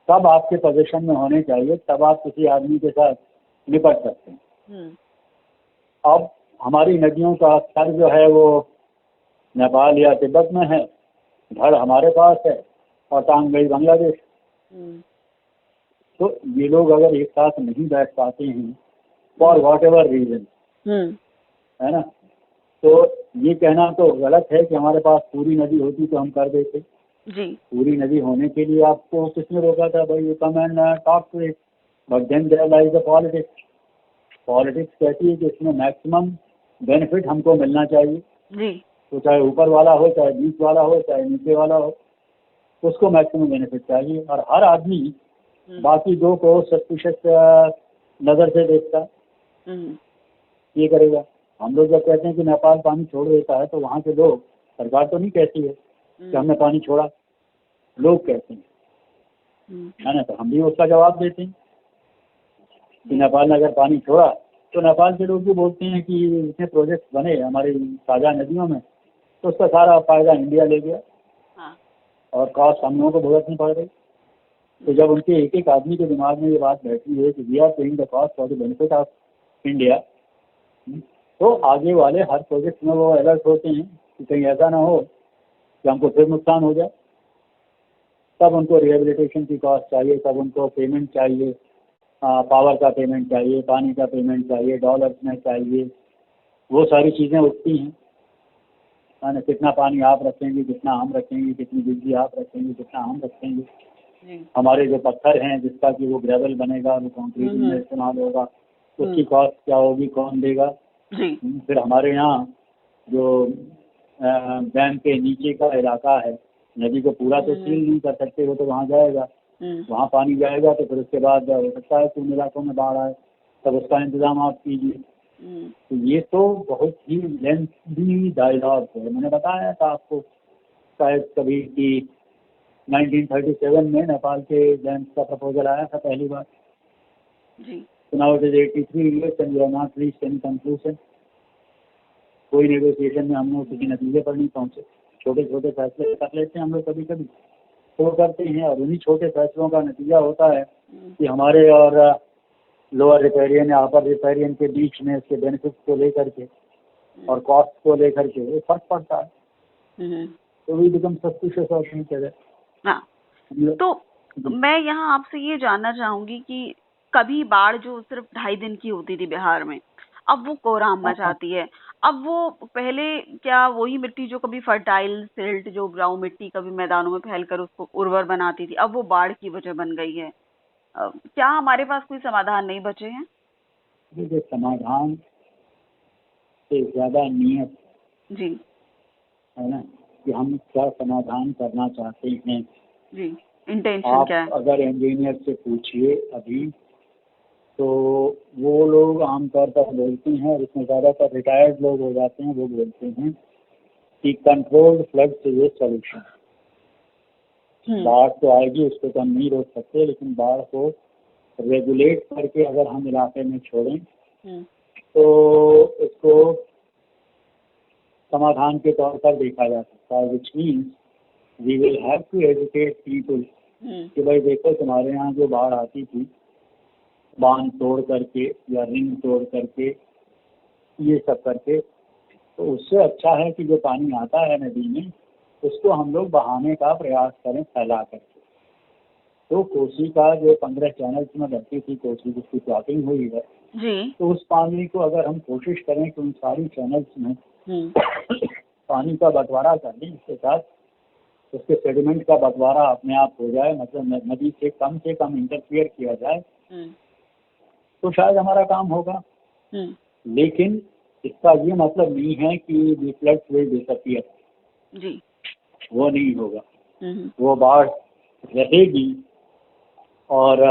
सब आपके पोजीशन में होने चाहिए, तब आप किसी आदमी के साथ निपट सकते हैं। अब हमारी नदियों का सर जो है वो नेपाल या तिब्बत में है, धड़ हमारे पास है और टांग गई बांग्लादेश। तो ये लोग अगर एक साथ नहीं बैठ पाते हैं फॉर वॉट एवर रीजन, है ना, तो ये कहना तो गलत है कि हमारे पास पूरी नदी होती तो हम कर देते। जी। पूरी नदी होने के लिए आपको किसने रोका था भाई, you come and talk to it, but then there lies the politics. Politics कहती है कि इसमें मैक्सिमम बेनिफिट हमको मिलना चाहिए। जी। तो चाहे ऊपर वाला हो, चाहे बीच वाला हो, चाहे नीचे वाला हो, उसको मैक्सिमम बेनिफिट चाहिए। और हर आदमी बाकी दो को सस्पिशियस नज़र से देखता ये करेगा। हम लोग जब कहते हैं कि नेपाल पानी छोड़ देता है तो वहाँ के लोग, सरकार तो नहीं कहती है कि हमने पानी छोड़ा, लोग कहते हैं, है ना, तो हम भी उसका जवाब देते हैं कि नेपाल ने अगर पानी छोड़ा, तो नेपाल के लोग भी बोलते हैं कि इतने प्रोजेक्ट बने हमारी साझा नदियों में तो उसका सारा फायदा इंडिया ले गया और कॉस्ट हम लोगों को भुगतनी पड़ गई। तो जब उनके एक एक आदमी के दिमाग में ये बात बैठी है कि we are paying the cost for the benefit of India, तो आगे वाले हर प्रोजेक्ट में वो अलर्ट होते हैं कि कहीं ऐसा ना हो कि हमको फिर नुकसान हो जाए। तब उनको रिहेबिलिटेशन की कॉस्ट चाहिए, तब उनको पेमेंट चाहिए, पावर का पेमेंट चाहिए, पानी का पेमेंट चाहिए, डॉलर्स में चाहिए, वो सारी चीज़ें उठती हैं, है ना। कितना पानी आप रखेंगे, कितना हम रखेंगे, कितनी बिजली आप रखेंगे, कितना हम रखेंगे, हमारे जो पत्थर हैं जिसका कि वो ग्रेवल बनेगा, वो कंक्रीट में इस्तेमाल होगा, उसकी कॉस्ट क्या होगी, कौन देगा। फिर हमारे यहाँ जो डैम के नीचे का इलाका है, नदी को पूरा तो सील नहीं कर सकते, वो तो वहाँ जाएगा, वहाँ पानी जाएगा तो फिर उसके बाद हो सकता है कि उन इलाकों में बाढ़ आए, तब उसका इंतजाम आप कीजिए। तो ये तो बहुत ही लेंथी डायलॉग है। मैंने बताया था आपको शायद कभी कि 1937 में नेपाल के डैम का प्रपोजल आया था पहली बार। जी। Now it is 83 years and we have not reached any conclusion. कोई नेगोशिएशन में हम लोग किसी नतीजे पर नहीं पहुंचे। छोटे छोटे फैसले कर लेते हैं हम लोग कभी कभी, तो करते हैं, और उन्हीं छोटे फैसलों का नतीजा होता है कि हमारे और लोअर रिपेरियन या अपर रिपेरियन के बीच में इसके बेनिफिट्स को लेकर के और कॉस्ट को लेकर के फर्क पड़ता है। तो we become suspicious of each other. हाँ, तो मैं यहाँ आपसे ये जानना चाहूंगी कि कभी बाढ़ जो सिर्फ 2.5 दिन की होती थी बिहार में, अब वो कोहराम मचाती है। अब वो पहले क्या वही मिट्टी जो कभी फर्टाइल सिल्ट जो उपजाऊ मिट्टी कभी मैदानों में फैलकर उसको उर्वर बनाती थी, अब वो बाढ़ की वजह बन गई है। क्या हमारे पास कोई समाधान नहीं बचे हैं? देखिए, समाधान से ज्यादा नियत जी है ना, कि हम क्या समाधान करना चाहते हैं। जी, इंटेंशन क्या है? अगर इंजीनियर से पूछिए अभी, तो वो लोग आमतौर पर बोलते हैं, और इसमें ज़्यादातर रिटायर्ड लोग हो जाते हैं, वो बोलते हैं कि controlled floods is a solution. बाढ़ तो आएगी, उसको तो हम नहीं रोक सकते, लेकिन बाढ़ को रेगुलेट करके अगर हम इलाके में छोड़ें तो इसको समाधान के तौर पर देखा जा सकता है। Which means we will have to educate people कि भाई देखो, तुम्हारे यहाँ जो बाढ़ आती थी बांध तोड़ करके या रिंग तोड़ करके, ये सब करके, तो उससे अच्छा है कि जो पानी आता है नदी में उसको हम लोग बहाने का प्रयास करें फैला करके। तो कोसी का जो 15 चैनल्स में बहती थी कोसी, जिसकी प्लॉटिंग हुई है जी, तो उस पानी को अगर हम कोशिश करें कि उन सारी चैनल्स में पानी का बंटवारा कर लें, इसके साथ उसके सेडिमेंट का बंटवारा अपने आप हो जाए, मतलब नदी से कम इंटरफियर किया जाए, तो शायद हमारा काम होगा। लेकिन इसका ये मतलब नहीं है कि द फ्लड्स विल डिसअपीयर। जी, वो नहीं होगा, वो बाढ़ रहेगी, और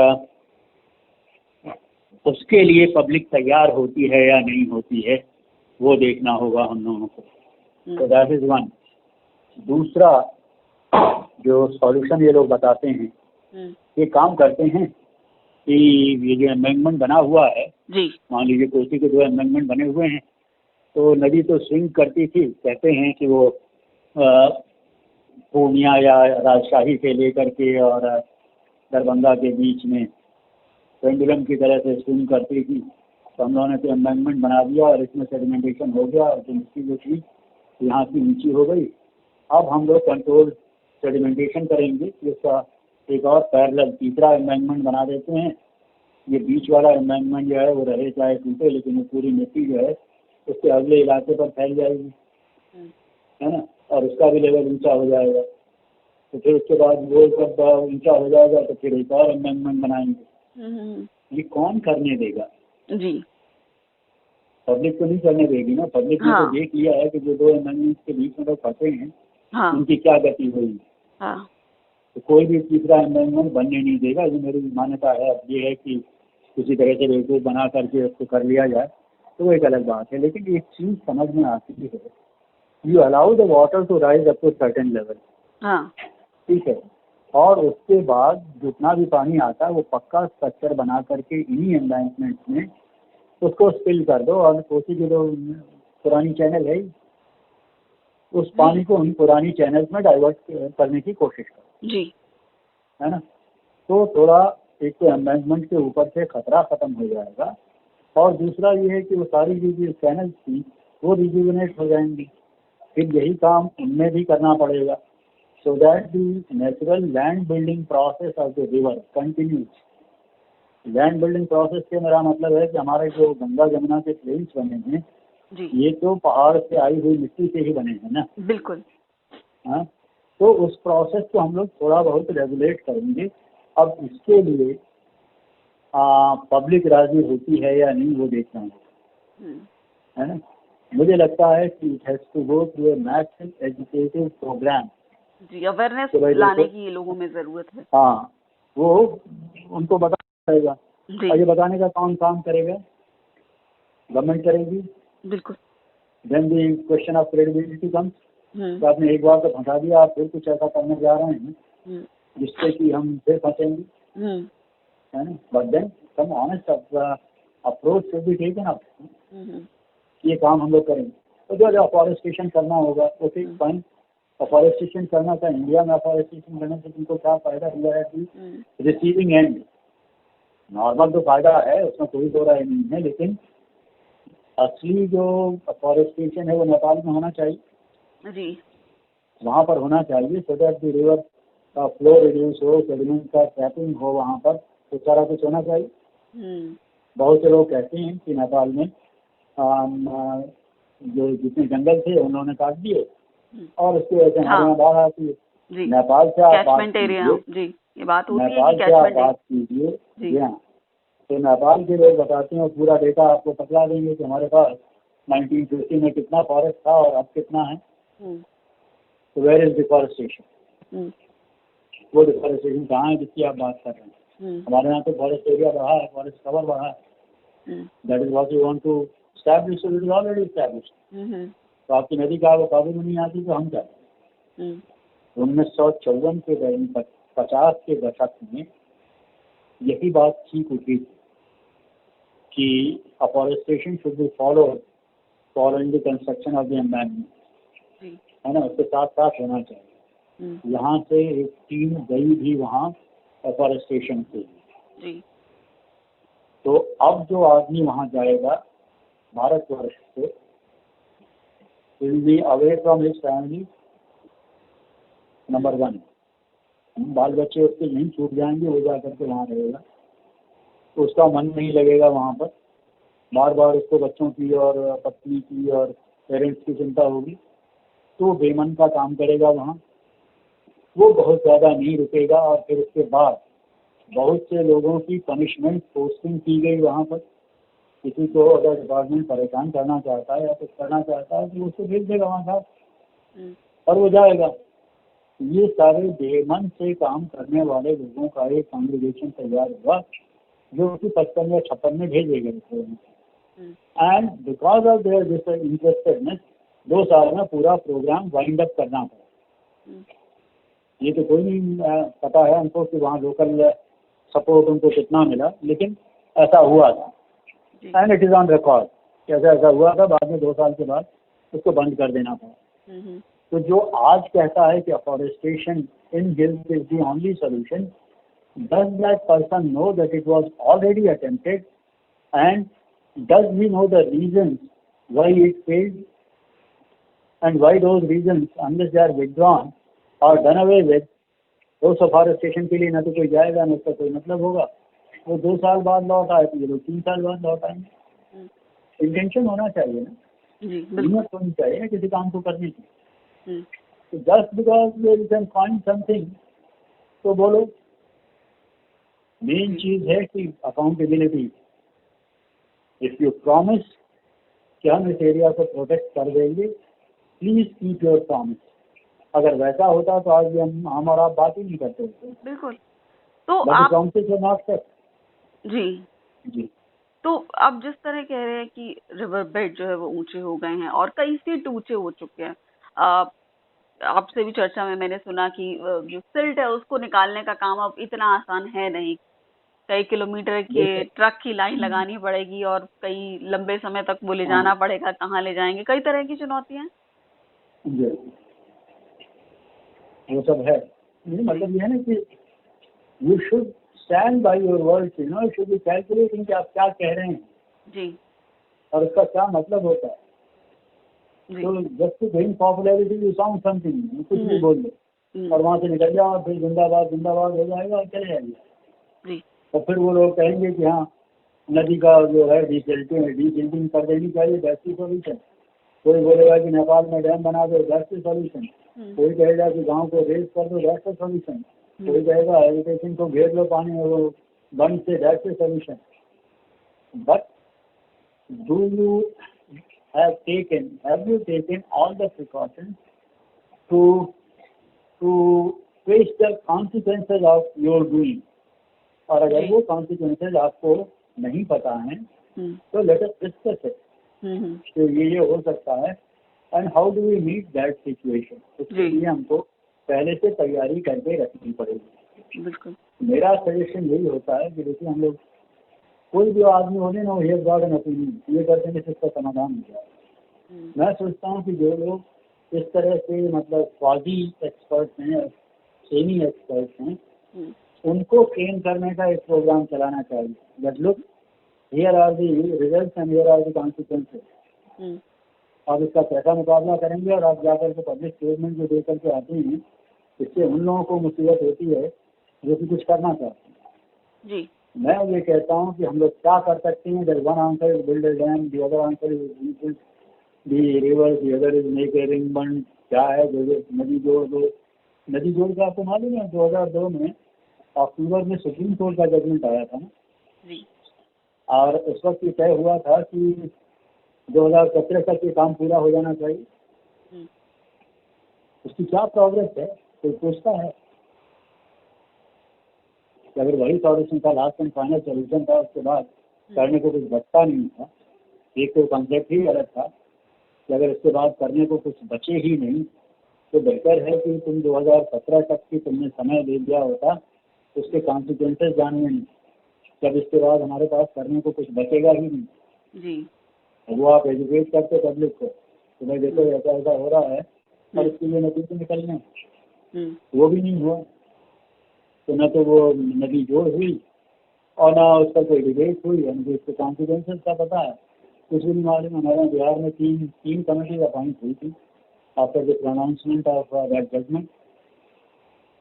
उसके लिए पब्लिक तैयार होती है या नहीं होती है वो देखना होगा हम लोगों को। तो दैट इज वन। दूसरा, जो सॉल्यूशन ये लोग बताते हैं, ये काम करते हैं कि ये जो अमेंडमेंट बना हुआ है, मान लीजिए कोसी के जो अमेंडमेंट बने हुए हैं, तो नदी तो स्विंग करती थी, कहते हैं कि वो पूर्णिया या राजशाही से लेकर के और दरभंगा के बीच में पेंडुलम की तरह से स्विंग करती थी। तो हम लोगों ने तो अमेंडमेंट बना दिया और इसमें सेडिमेंटेशन हो गया, और मिट्टी जो थी यहाँ की नीची हो गई। अब हम लोग कंट्रोल सेडिमेंटेशन करेंगे, इसका एक और पैरेलल तीसरा अमेंडमेंट बना देते हैं। ये बीच वाला अमेंडमेंट जो है वो रहे चाहे टूटे, लेकिन वो पूरी मिट्टी जो है उसके अगले इलाके पर फैल जाएगी, है ना, और उसका भी लेवल ऊंचा हो जाएगा। तो फिर उसके बाद वो जब ऊंचा हो जाएगा तो फिर एक और अमेंडमेंट बनाएंगे। ये कौन करने देगा? जी, पब्लिक तो नहीं करने देगी ना। पब्लिक ने तो देख लिया है कि जो दो अमेंडमेंट के बीच में लोग फंसे हैं, उनकी क्या गति हुई। तो कोई भी तीसरा अमेंडमेंट बनने नहीं देगा। ये मेरी मान्यता है। अब ये है कि किसी तरह से बेवकूफ़ बना करके उसको कर लिया जाए तो वो एक अलग बात है, लेकिन एक चीज़ समझ में आती है, you allow the water to rise up to certain level, ठीक है, और उसके बाद जितना भी पानी आता है वो पक्का स्ट्रक्चर बना करके इन्हीं एम्बैंकमेंट में उसको स्पिल कर दो, और कोसी की जो पुरानी चैनल है उस पानी को उन पुरानी चैनल्स में डाइवर्ट करने की कोशिश करो, जी, है ना। तो थोड़ा एक तो एम्बैंकमेंट के ऊपर से खतरा खत्म हो जाएगा, और दूसरा ये है कि वो सारी जो चैनल्स थी वो रिजुविनेट हो जाएंगी। फिर यही काम उनमें भी करना पड़ेगा, so that the natural land building process of the river continues. Land building process से मेरा मतलब है कि हमारे जो गंगा जमुना के प्लेन्स बने हैं ये तो पहाड़ से आई हुई मिट्टी से ही बने हैं ना। बिल्कुल। हाँ, तो उस प्रोसेस को हम लोग थोड़ा बहुत रेगुलेट करेंगे। अब इसके लिए पब्लिक राजी होती है या नहीं वो देखना है ना। मुझे लगता है कि it has to go through a massive educative program. जी, अवेयरनेस तो भाई लाने देखो, की लोगों में जरूरत है। हाँ, वो उनको बताना पड़ेगा। जी और ये बताने का कौन काम करेगा? गवर्नमेंट करेगी। बिल्कुल। Then the question of credibility comes. Hmm तो आपने एक बार तो फंसा दिया, आप फिर कुछ ऐसा करने जा रहे हैं हम्म जिससे कि हम फिर फंसेंगे, हम्म है ना? But then some honest approach should be taken up. Hmm ये काम हम लोग करेंगे। तो जो अफॉरेस्टेशन करना होगा, ओके फाइन। अफॉरेस्टेशन करना था, इंडिया में अफॉरेस्टेशन करने से तुमको क्या फायदा हुआ है कि रिसीविंग एंड नॉर्मल तो फायदा है, उसमें कोई दो राय नहीं है, लेकिन असली जो अफॉरेस्टेशन है वो नेपाल में होना चाहिए, जी वहाँ पर होना चाहिए, सो दैट द रिवर का फ्लो रिड्यूस हो, सेडिमेंट का ट्रैपिंग हो वहाँ पर, तो सारा कुछ होना चाहिए। बहुत से लोग कहते हैं कि नेपाल में जो जितने जंगल थे उन्होंने काट दिए और उसकी वजह से हमारे यहाँ बाढ़ आती है। जी नेपाल से आप बात कैचमेंट एरिया। कीजिए, जी ये बात होती है नेपाल कि से आप कैचमेंट बात कीजिए, जी जी हाँ, तो नेपाल के लोग बताते हैं और पूरा डेटा आपको पकड़ा देंगे कि हमारे पास 1950 में कितना फॉरेस्ट था और अब कितना है। तो वेयर इज डिफॉरेस्टेशन? वो डिफॉरेस्टेशन कहाँ है जिसकी आप बात कर रहे हैं? हमारे यहाँ तो फॉरेस्ट एरिया बढ़ा है, फॉरेस्ट कवर बढ़ा है। That is what you want to establish, it is already establish. तो आपकी नदी का काबू में नहीं आती तो हम क्या? 1954 के दौरान 50 के दशक में यही बात ठीक उठी कि afforestation should be followed following the construction of the environment, है ना? उसके साथ साथ होना चाहिए। यहाँ से एक टीम गई भी वहाँ अफॉरेस्टेशन के लिए। तो अब जो आदमी वहाँ जाएगा भारतवर्ष से, will be away from his family, number 1। बाल बच्चे उसके नहीं छूट जाएंगे, वो जा करके वहाँ रहेगा, तो उसका मन नहीं लगेगा वहाँ पर, बार बार उसको बच्चों की और पत्नी की और पेरेंट्स की चिंता होगी, तो बेमन का काम करेगा वहाँ, वो बहुत ज़्यादा नहीं रुकेगा। और फिर उसके बाद बहुत से लोगों की पनिशमेंट पोस्टिंग की गई वहाँ पर। किसी को अगर डिपार्टमेंट परेशान करना चाहता है या कुछ करना चाहता है तो उसको भेज देगा वहाँ साहब और वो जाएगा। ये सारे बेमन से काम करने वाले लोगों का एक कांग्रेगेशन तैयार हुआ जो कि 55 या 56 में भेजे गए थे। And because of their this interestedness 2 साल में पूरा प्रोग्राम वाइंड अप करना पड़ा। ये तो कोई नहीं पता है हमको कि वहाँ लोकल सपोर्ट उनको कितना मिला, लेकिन ऐसा हुआ था and it is on record. ऐसा ऐसा हुआ था, बाद में 2 साल के बाद उसको बंद कर देना पड़ा। तो जो आज कहता है कि afforestation in hills is the only solution, does that person know that it was already attempted and does he know the reasons why it failed and why those reasons unless they are withdrawn और डन अवे विद, तो अफॉरेस्टेशन के लिए ना तो कोई जाएगा ना उसका कोई मतलब होगा। वो 2 साल बाद लौट आए तो ये लोग 3 साल बाद लौट आएंगे। इंटेंशन होना चाहिए ना, हिम्मत होनी चाहिए ना किसी काम को करने की। तो just because you can find something तो बोलो। मेन चीज है कि अकाउंटेबिलिटी। इफ यू प्रॉमिस कि हम इस एरिया को प्रोटेक्ट कर देंगे, प्लीज कीप योर प्रॉमिस। अगर वैसा होता तो आज भी हम और आप बात ही नहीं करते होते। बिल्कुल। तो आप नॉट कर जी जी। तो अब जिस तरह कह रहे हैं कि रिवर बेड जो है वो ऊंचे हो गए हैं और कई फीट ऊंचे हो चुके हैं, आपसे भी चर्चा में मैंने सुना कि जो सिल्ट है उसको निकालने का काम अब इतना आसान है नहीं। कई किलोमीटर के ट्रक की लाइन लगानी पड़ेगी और कई लंबे समय तक वो ले जाना पड़ेगा, कहाँ ले जाएंगे, कई तरह की चुनौतियां। वो सब है। मतलब ये है ना कि you should stand by your words, you know, should be calculating कि आप क्या कह रहे हैं जी और उसका क्या मतलब होता है। तो just to gain popularity you sound something, कुछ भी बोल दो और वहाँ से निकल जाओ और फिर जिंदाबाद जिंदाबाद हो जाएगा और चले जाएंगे। और फिर वो लोग कहेंगे कि हाँ नदी का जो है डीसिल्टिंग कर देनी चाहिए, दैट्स द सॉल्यूशन। कोई बोलेगा कि नेपाल में डैम बना दो, दैट्स द सॉल्यूशन। कोई कहेगा कि गांव को रेस कर दो, दैट्स द सॉल्यूशन। कोई कहेगा एजुकेशन को घेर लो पानी वो बंद से, that's the solution. But do you have you taken all the precautions to face the consequences of your doing? और अगर जी। वो consequences आपको नहीं पता है तो let us discuss it. तो ये हो सकता है and how do we meet that situation? उसके लिए हमको पहले से तैयारी करके रखनी पड़ेगी। बिल्कुल। मेरा सजेशन यही होता है कि देखिए हम लोग कोई भी आदमी होने ना हियर गॉड एन ओपिनियन ये कर देंगे तो इसका समाधान हो जाए। मैं सोचता हूँ कि जो लोग इस तरह से मतलब क्वाजी एक्सपर्ट हैं, सेमी एक्सपर्ट हैं, उनको ट्रेन करने का एक प्रोग्राम चलाना चाहिए। But look, here are the results and here are the consequences. आप इसका कैसा मुकाबला करेंगे और आप जाकर के पब्लिक स्टेटमेंट जो दे करके आते हैं, इससे उन लोगों को मुसीबत होती है जो कि कुछ करना चाहते हैं। जी। मैं ये कहता हूँ कि हम लोग क्या कर सकते हैं। There one answer is build a dam, the other answer is rebuild the river, the other is make a ring bund. क्या है जो नदी जोड़ दो। नदी जोड़ का आपको मालूम है 2002 में अक्टूबर में सुप्रीम कोर्ट का जजमेंट आया था ना जी। और उस वक्त ये तय हुआ था कि 2017 तक ये काम पूरा हो जाना चाहिए। उसकी क्या प्रोग्रेस है कोई पूछता है? अगर वही सॉल्यूशन था, लास्ट एंड फाइनल सॉल्यूशन था, उसके बाद करने को कुछ बचता नहीं था। एक तो कॉन्सेप्ट ही गलत था कि अगर इसके बाद करने को कुछ बचे ही नहीं तो बेहतर है कि तुम 2017 तक की तुमने समय ले लिया होता, उसके कॉन्सिक्वेंसेस जानने में। जब इसके बाद हमारे पास करने को कुछ बचेगा ही नहीं जी। वो आप एजुकेट करते पब्लिक को तो भाई देखो ऐसा ऐसा हो रहा है और इसके लिए नतीजे निकलने, वो भी नहीं हुआ। तो न तो वो नदी जोड़ हुई और ना उस पर कोई डिबेट हुई, हमको इसके कॉन्सिक्वेंसेस का पता है कुछ भी नहीं मालूम। हमारे बिहार में तीन कमेटी अपॉइंट हुई थी after the pronouncement of that judgement,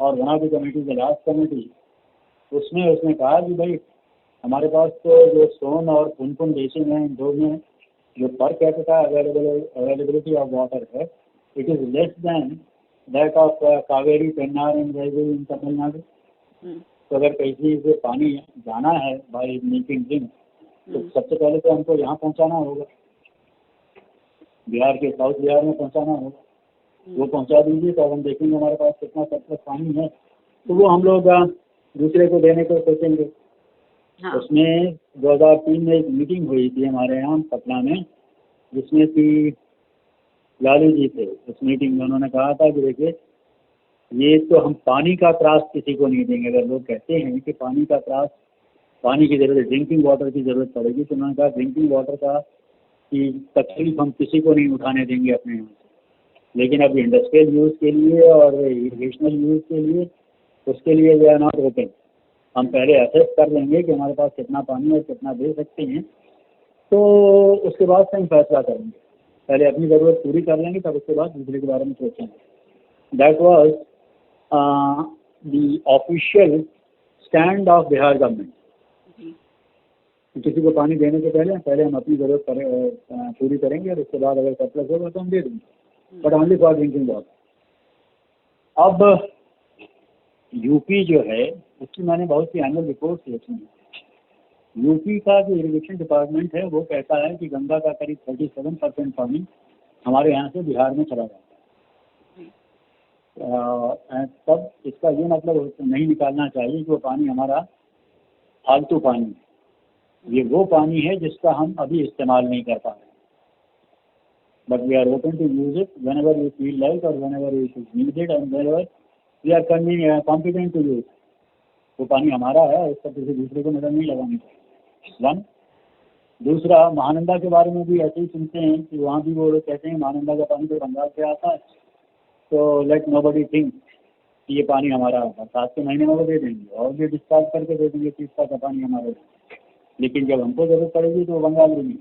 और one of the committee the last committee उसने कहा कि भाई हमारे पास तो जो सोन और पुनपुन बेसिन है, इन दो में जो per capita availability of water है it is less than that of Kaveri, Pennar and Vaigai in Tamil Nadu. तो अगर कहीं से पानी जाना है बाई मेकिंग ड्रिंक तो सबसे पहले तो हमको यहाँ पहुँचाना होगा, बिहार के साउथ बिहार में पहुँचाना होगा। वो पहुँचा दीजिए तो हम देखेंगे हमारे पास कितना सरप्लस पानी है, तो वो हम लोग दूसरे को देने को सोचेंगे। हाँ। उसमें 2003 में एक मीटिंग हुई थी हमारे यहाँ पटना में जिसमें कि लालू जी थे। उस मीटिंग में उन्होंने कहा था कि देखिए ये तो हम पानी का त्रास किसी को नहीं देंगे। अगर लोग कहते हैं कि पानी का त्रास, पानी की ज़रूरत, ड्रिंकिंग वाटर की ज़रूरत पड़ेगी, तो उन्होंने कहा ड्रिंकिंग वाटर का की तकलीफ हम किसी को नहीं उठाने देंगे अपने यहाँ से। लेकिन अब इंडस्ट्रियल यूज़ के लिए और इरिगेशनल यूज़ के लिए उसके लिए वी आर नॉट ओपन। हम पहले असेस कर लेंगे कि हमारे पास कितना पानी है, कितना दे सकते हैं, तो उसके बाद से हम फैसला करेंगे। पहले अपनी ज़रूरत पूरी कर लेंगे तब उसके बाद दूसरे के बारे में सोचेंगे। That was the official stand of Bihar government. किसी को पानी देने से पहले हम अपनी ज़रूरत पूरी करेंगे और उसके बाद अगर सरप्लस होगा तो हम दे देंगे, but only for drinking water. अब यूपी जो है उसकी मैंने बहुत सी एनुअल रिपोर्ट देखी हैं। यूपी का जो इरिगेशन डिपार्टमेंट है वो कहता है कि गंगा का करीब 37% पानी हमारे यहाँ से बिहार में चला जाता है। तब इसका ये मतलब नहीं निकालना चाहिए कि वो पानी हमारा फालतू पानी है। ये वो पानी है जिसका हम अभी इस्तेमाल नहीं कर पा रहे, but we are open to use it whenever we feel like और whenever it is needed and whenever we are competent to use. वो पानी हमारा है, उसका किसी दूसरे को नजर नहीं लगानी चाहिए। वन, दूसरा, महानंदा के बारे में भी ऐसे ही सुनते हैं कि वहाँ भी वो लोग कहते हैं महानंदा का पानी तो बंगाल से आता है, तो लेट नोबडी थिंक कि ये पानी हमारा है। बरसात के महीने में वो दे देंगे और भी डिस्चार्ज करके दे देंगे कि इसका पानी हमारा है, लेकिन जब हमको जरूरत पड़ेगी तो बंगाल में नहीं।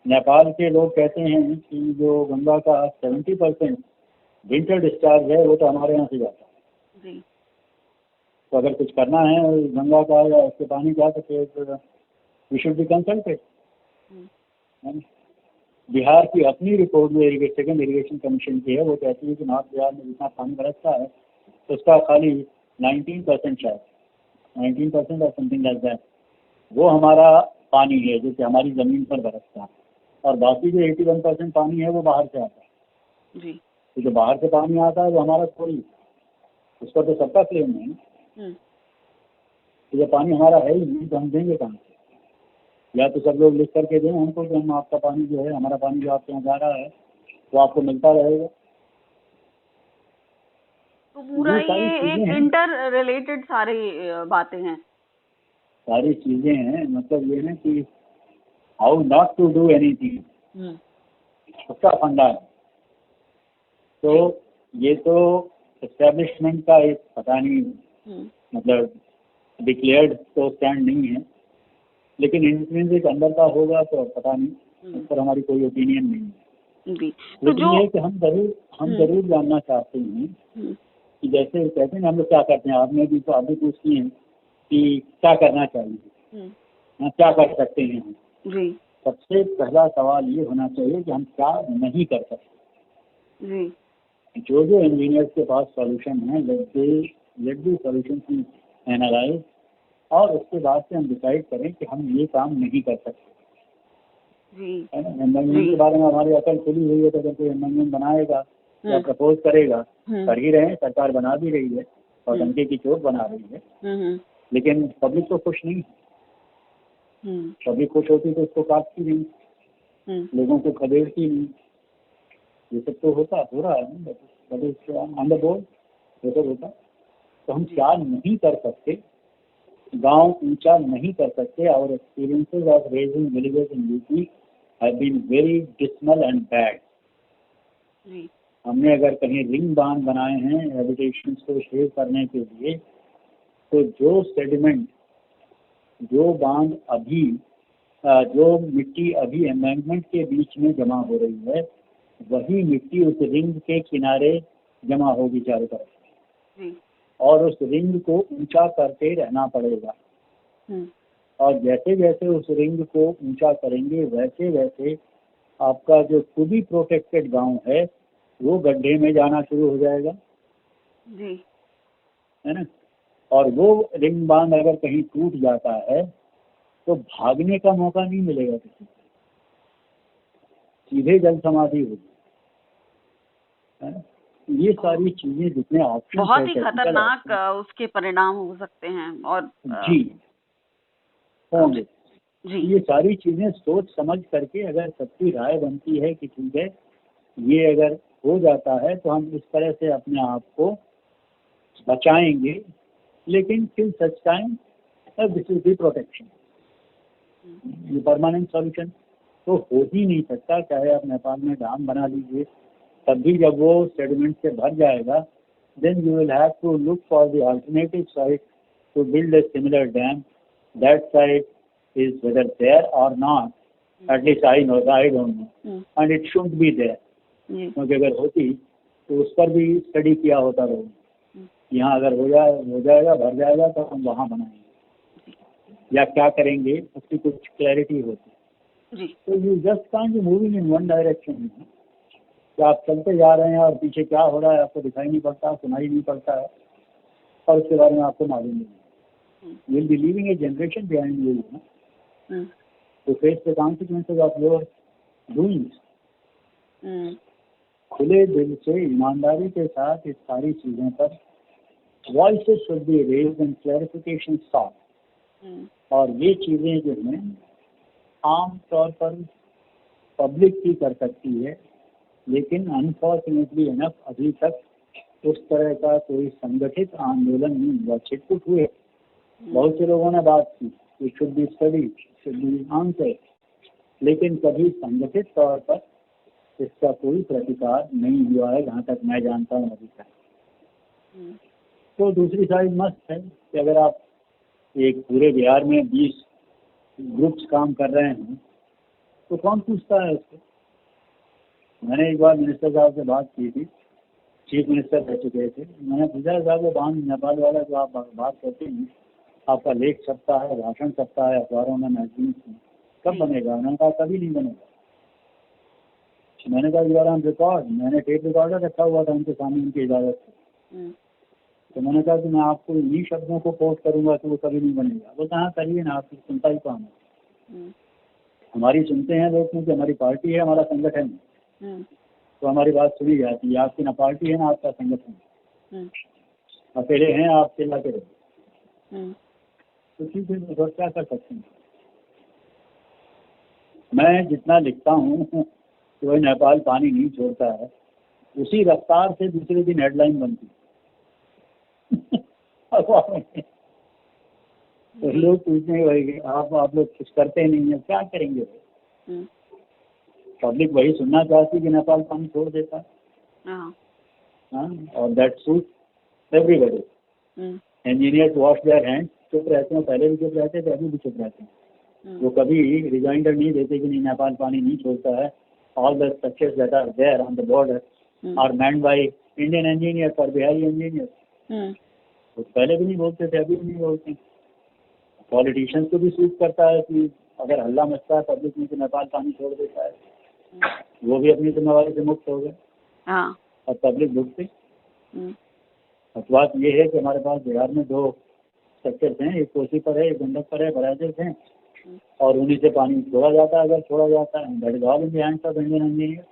नेपाल के लोग कहते हैं कि जो गंगा का 70% विंटर डिस्चार्ज है वो तो हमारे यहाँ से जाता है। तो अगर कुछ करना है गंगा का या उसके पानी का तो फिर we should be consulted. Bihar की अपनी रिपोर्ट में सेकेंड इरिगेशन कमीशन की है, वो कहती है कि नॉर्थ बिहार में जितना पानी बरसता है तो उसका खाली 19% शायद 19% और समथिंग लाइक दैट वो हमारा पानी है जो कि हमारी ज़मीन पर बरसता है। और बाकी जो 81% पानी है वो बाहर से आता है। जी। तो जो बाहर से पानी आता है वो हमारा थोड़ी, उस पर तो सबका क्लेम है। तो ये पानी हमारा है ही नहीं, तो हम देंगे कहाँ से? या तो सब लोग लिख करके दें हमको कि हम आपका पानी जो है, हमारा पानी जो आपके यहाँ जा रहा है वो आपको मिलता रहेगा। तो पूरा सारी ये चीजें एक हैं, इंटर रिलेटेड सारी बातें हैं। सारी चीजें हैं। मतलब ये है कि how not to do anything, उसका फंडा है। तो ये तो एस्टेब्लिशमेंट का एक पता नहीं, मतलब डिक्लेयर्ड तो स्टैंड नहीं है, लेकिन इंट्रिंसिक अंदर का होगा तो पता नहीं, उस पर हमारी कोई ओपिनियन नहीं है। जी। तो लेकिन जो ये है कि हम जरूर जानना चाहते हैं कि जैसे कहते हैं हम लोग क्या करते हैं, आपने भी तो अभी पूछती हैं कि क्या करना चाहिए, क्या कर सकते हैं हम। जी। सबसे पहला सवाल ये होना चाहिए कि हम क्या नहीं कर सकते। जी। जो इंजीनियर्स के पास सॉल्यूशन है, लेट दी सॉल्यूशन एनालाइज, और उसके बाद से हम डिसाइड करें कि हम ये काम नहीं कर सकते। है ना, एमेंडमेंट के बारे में हमारी अकल खुली हुई है, तो अगर कोई एमेंडमेंट बनाएगा या प्रपोज करेगा, कर ही रहे हैं, सरकार बना भी रही है और डंके की चोट बना रही है, लेकिन पब्लिक तो खुश नहीं। पब्लिक खुश होती तो उसको काटती नहीं, लोगों को खदेड़ती नहीं। ये सब तो हो रहा है ना, ऑन द बोर्ड ये सब होता। तो हम क्या नहीं कर सकते, गांव ऊंचा नहीं कर सकते। और experiences of raising villages in UP have been very dismal and bad. हमने अगर कहीं रिंग बांध बनाए हैं हैबिटेशन को सेव करने के लिए, तो जो सेडिमेंट, जो बांध अभी, जो मिट्टी अभी एमेंडमेंट के बीच में जमा हो रही है, वही मिट्टी उस रिंग के किनारे जमा होगी चारों तरफ, और उस रिंग को ऊंचा करते रहना पड़ेगा। और जैसे जैसे उस रिंग को ऊंचा करेंगे, वैसे वैसे आपका जो टू बी प्रोटेक्टेड गांव है वो गड्ढे में जाना शुरू हो जाएगा। जी। है ना। और वो रिंग बांध अगर कहीं टूट जाता है तो भागने का मौका नहीं मिलेगा किसी को, सीधे जल समाधि होगी। है ना। ये सारी चीजें जितने ऑप्शन बहुत ही खतरनाक उसके परिणाम हो सकते हैं। और जी होंगे जी। ये सारी चीजें सोच समझ करके अगर सबकी राय बनती है कि ठीक है ये अगर हो जाता है तो हम इस तरह से अपने आप को बचाएंगे, लेकिन फिर such time this is the protection. ये परमानेंट सॉल्यूशन तो हो ही नहीं सकता। चाहे आप नेपाल में डैम बना लीजिए, तब भी जब वो सेडिमेंट से भर जाएगा, then you will have to look for the alternative site to build a similar dam. That site is whether there or not, at least I don't know, and it shouldn't be there. क्योंकि अगर होती तो उस पर भी स्टडी किया होता रोड, यहाँ अगर हो जाएगा भर जाएगा तो हम वहाँ बनाएंगे या क्या करेंगे, उसकी कुछ क्लैरिटी होती। तो you just can't be moving in one direction. कि आप चलते जा रहे हैं और पीछे क्या हो रहा है आपको दिखाई नहीं पड़ता, सुनाई नहीं पड़ता है, और उसके बारे में आपको मालूम नहीं। You will be leaving a generation behind you to face the consequences of your doings. खुले दिल से ईमानदारी के साथ इस सारी चीजों पर voices should be raised and clarification soft. और ये चीजें जो हैं आम तौर पर पब्लिक ही कर सकती है, लेकिन अनफॉर्चुनेटली इनफ अभी तक उस तरह का कोई संगठित आंदोलन नहीं हुआ। छिटपुट हुए, बहुत से लोगों ने बात की, it should be study, should be answer, लेकिन कभी संगठित तौर पर इसका कोई प्रतिकार नहीं हुआ है जहाँ तक मैं जानता हूँ अभी तक। तो दूसरी साइड मस्त है कि अगर आप एक पूरे बिहार में 20 ग्रुप्स काम कर रहे हैं तो कौन पूछता है उसको। मैंने एक बार मिनिस्टर साहब से बात की थी, चीफ मिनिस्टर रह चुके थे। मैंने पूछा साहब वो बांध नेपाल वाला जो आप बात करते हैं, आपका लेख छपता है, भाषण छपता है अखबारों में, मैगजीन में, कब बनेगा? उन्होंने कहा कभी नहीं बनेगा। मैंने कहा यू आर ऑन रिकॉर्ड। मैंने टेप रिकॉर्डर रखा हुआ था उनके सामने उनकी इजाज़त से। तो मैंने कहा कि मैं आपको इन्हीं शब्दों को कोट करूंगा तो वो कभी नहीं बनेगा। वो कहाँ करिए ना, आपकी चिंता ही काम है। हमारी सुनते हैं लोग, क्योंकि हमारी पार्टी है, हमारा संगठन है, तो हमारी बात सुनी जाती है। आपकी ना पार्टी है ना आपका संगठन, अकेले हैं आप, चिल्ला के रहो, तो ठीक है, तो क्या कर सकते हैं। मैं जितना लिखता हूँ कि वही नेपाल पानी नहीं छोड़ता है, उसी रफ्तार से दूसरे दिन हेडलाइन बनती तो लोग पूछने वही, आप लोग कुछ करते नहीं है, क्या करेंगे। पब्लिक वही सुनना चाहती कि नेपाल पानी छोड़ देता है, और that suit everybody. Engineers wash their hand, चुप रहते हैं, पहले भी चुप रहते थे, अभी भी चुप रहते हैं। वो कभी रिमाइंडर नहीं देते कि नहीं नेपाल पानी नहीं छोड़ता है। All the structures that are there on the border are manned by Indian engineers और बिहारी इंजीनियर्स। तो पहले भी नहीं बोलते थे, अभी भी नहीं बोलते। पॉलिटिशियंस को भी सूट करता है कि अगर हल्ला मचता है पब्लिक में कि नेपाल पानी छोड़ देता है, वो भी अपनी जिम्मेवारी से मुक्त हो गए और पब्लिक भुगते। बात ये है कि हमारे पास बिहार में 2 स्ट्रक्चर्स हैं, एक कोसी पर है, एक गंडक पर है, बराजेस हैं, और उन्हीं से पानी छोड़ा जाता है, अगर छोड़ा जाता है। That is all in the hands of Indian engineer.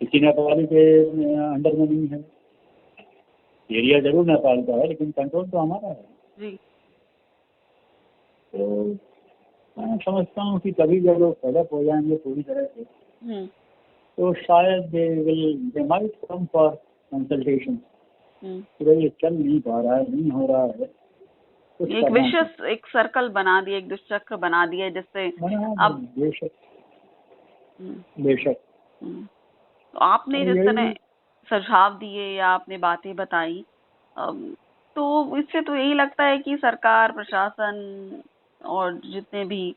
किसी नेपाली के अंडर में नहीं है। एरिया जरूर नेपाल का है, लेकिन कंट्रोल तो हमारा है जी। तो मैं समझता हूँ कि कभी जब लोग फेडअप हो जाएंगे पूरी तरह से, तो शायद they might come for consultation. ये चल नहीं पा रहा है, नहीं हो रहा है, एक विशेष एक सर्कल बना दिए, एक दुष्चक्र बना दिए, जिससे अब बेशक तो आपने जिस तरह सुझाव दिए या आपने बातें बताई, तो इससे तो यही लगता है कि सरकार, प्रशासन और जितने भी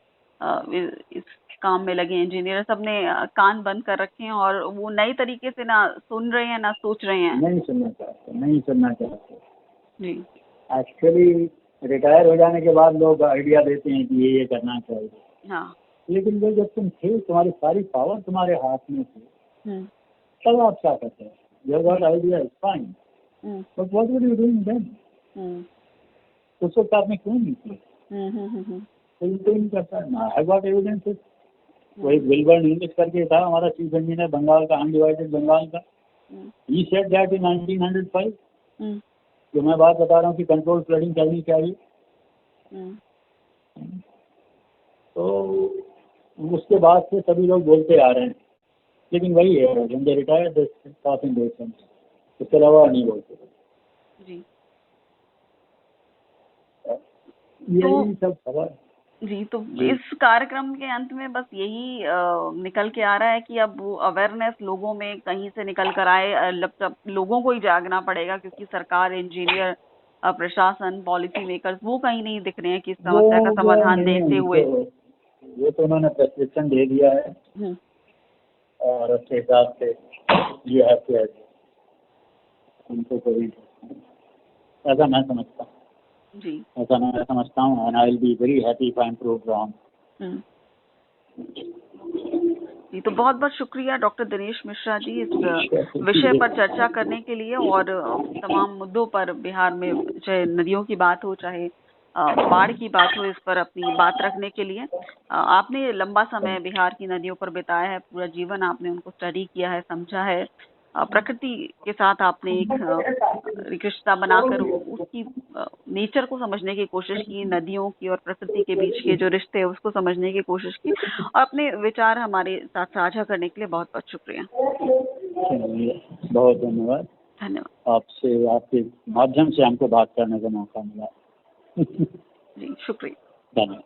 इस काम में लगे इंजीनियर, सब ने कान बंद कर रखे हैं और वो नए तरीके से ना सुन रहे हैं ना सोच रहे हैं। नहीं सुनना चाहते जी। एक्चुअली रिटायर हो जाने के बाद लोग आइडिया देते हैं कि ये करना चाहिए, लेकिन वो जब तुम थे, तुम्हारी सारी पावर तुम्हारे हाथ में थी, तब आप क्या करते हैं? Your got idea is fine, but what were you doing then? उस वक्त आपने क्यों नहीं किया? कोई नहीं करता ना। I got evidence। वही विल्बर्न इंग्लिश करके था हमारा चीफ इंजीनियर बंगाल का, अनडिवाइडेड बंगाल का। He said that in 1905। जो मैं बात बता रहा हूँ कि कंट्रोल फ्लडिंग करनी चाहिए, तो उसके बाद से सभी लोग बोलते आ रहे हैं, लेकिन वही है, जब दे रिटायर उसके अलावा नहीं बोलते जी। यही सब खबर जी। तो इस कार्यक्रम के अंत में बस यही निकल के आ रहा है कि अब वो अवेयरनेस लोगों में कहीं से निकल कर आए, लोगों को ही जागना पड़ेगा, क्योंकि सरकार, इंजीनियर, प्रशासन, पॉलिसी मेकर्स वो कहीं नहीं दिख रहे हैं कि इस समस्या का समाधान देखते हुए। वो तो उन्होंने प्रेस्क्रिप्शन दे दिया है और उसके हिसाब से ये है उनको कोई, ऐसा मैं समझता हूँ जी, ऐसा मैं समझता हूँ। And I will be very happy if I am proved wrong. जी, तो बहुत बहुत शुक्रिया डॉक्टर दिनेश मिश्रा जी, इस विषय पर चर्चा करने के लिए और तमाम मुद्दों पर, बिहार में चाहे नदियों की बात हो, चाहे बाढ़ की बात हो, इस पर अपनी बात रखने के लिए। आपने लंबा समय बिहार की नदियों पर बिताया है, पूरा जीवन आपने उनको स्टडी किया है, समझा है। प्रकृति के साथ आपने एक रिश्ता बनाकर उसकी नेचर को समझने की कोशिश की, नदियों की और प्रकृति के बीच के जो रिश्ते हैं उसको समझने की कोशिश की, और अपने विचार हमारे साथ साझा करने के लिए बहुत बहुत शुक्रिया। बहुत धन्यवाद। आपसे, आपके माध्यम से हमको बात करने का मौका मिला। जी, शुक्रिया। धन्यवाद।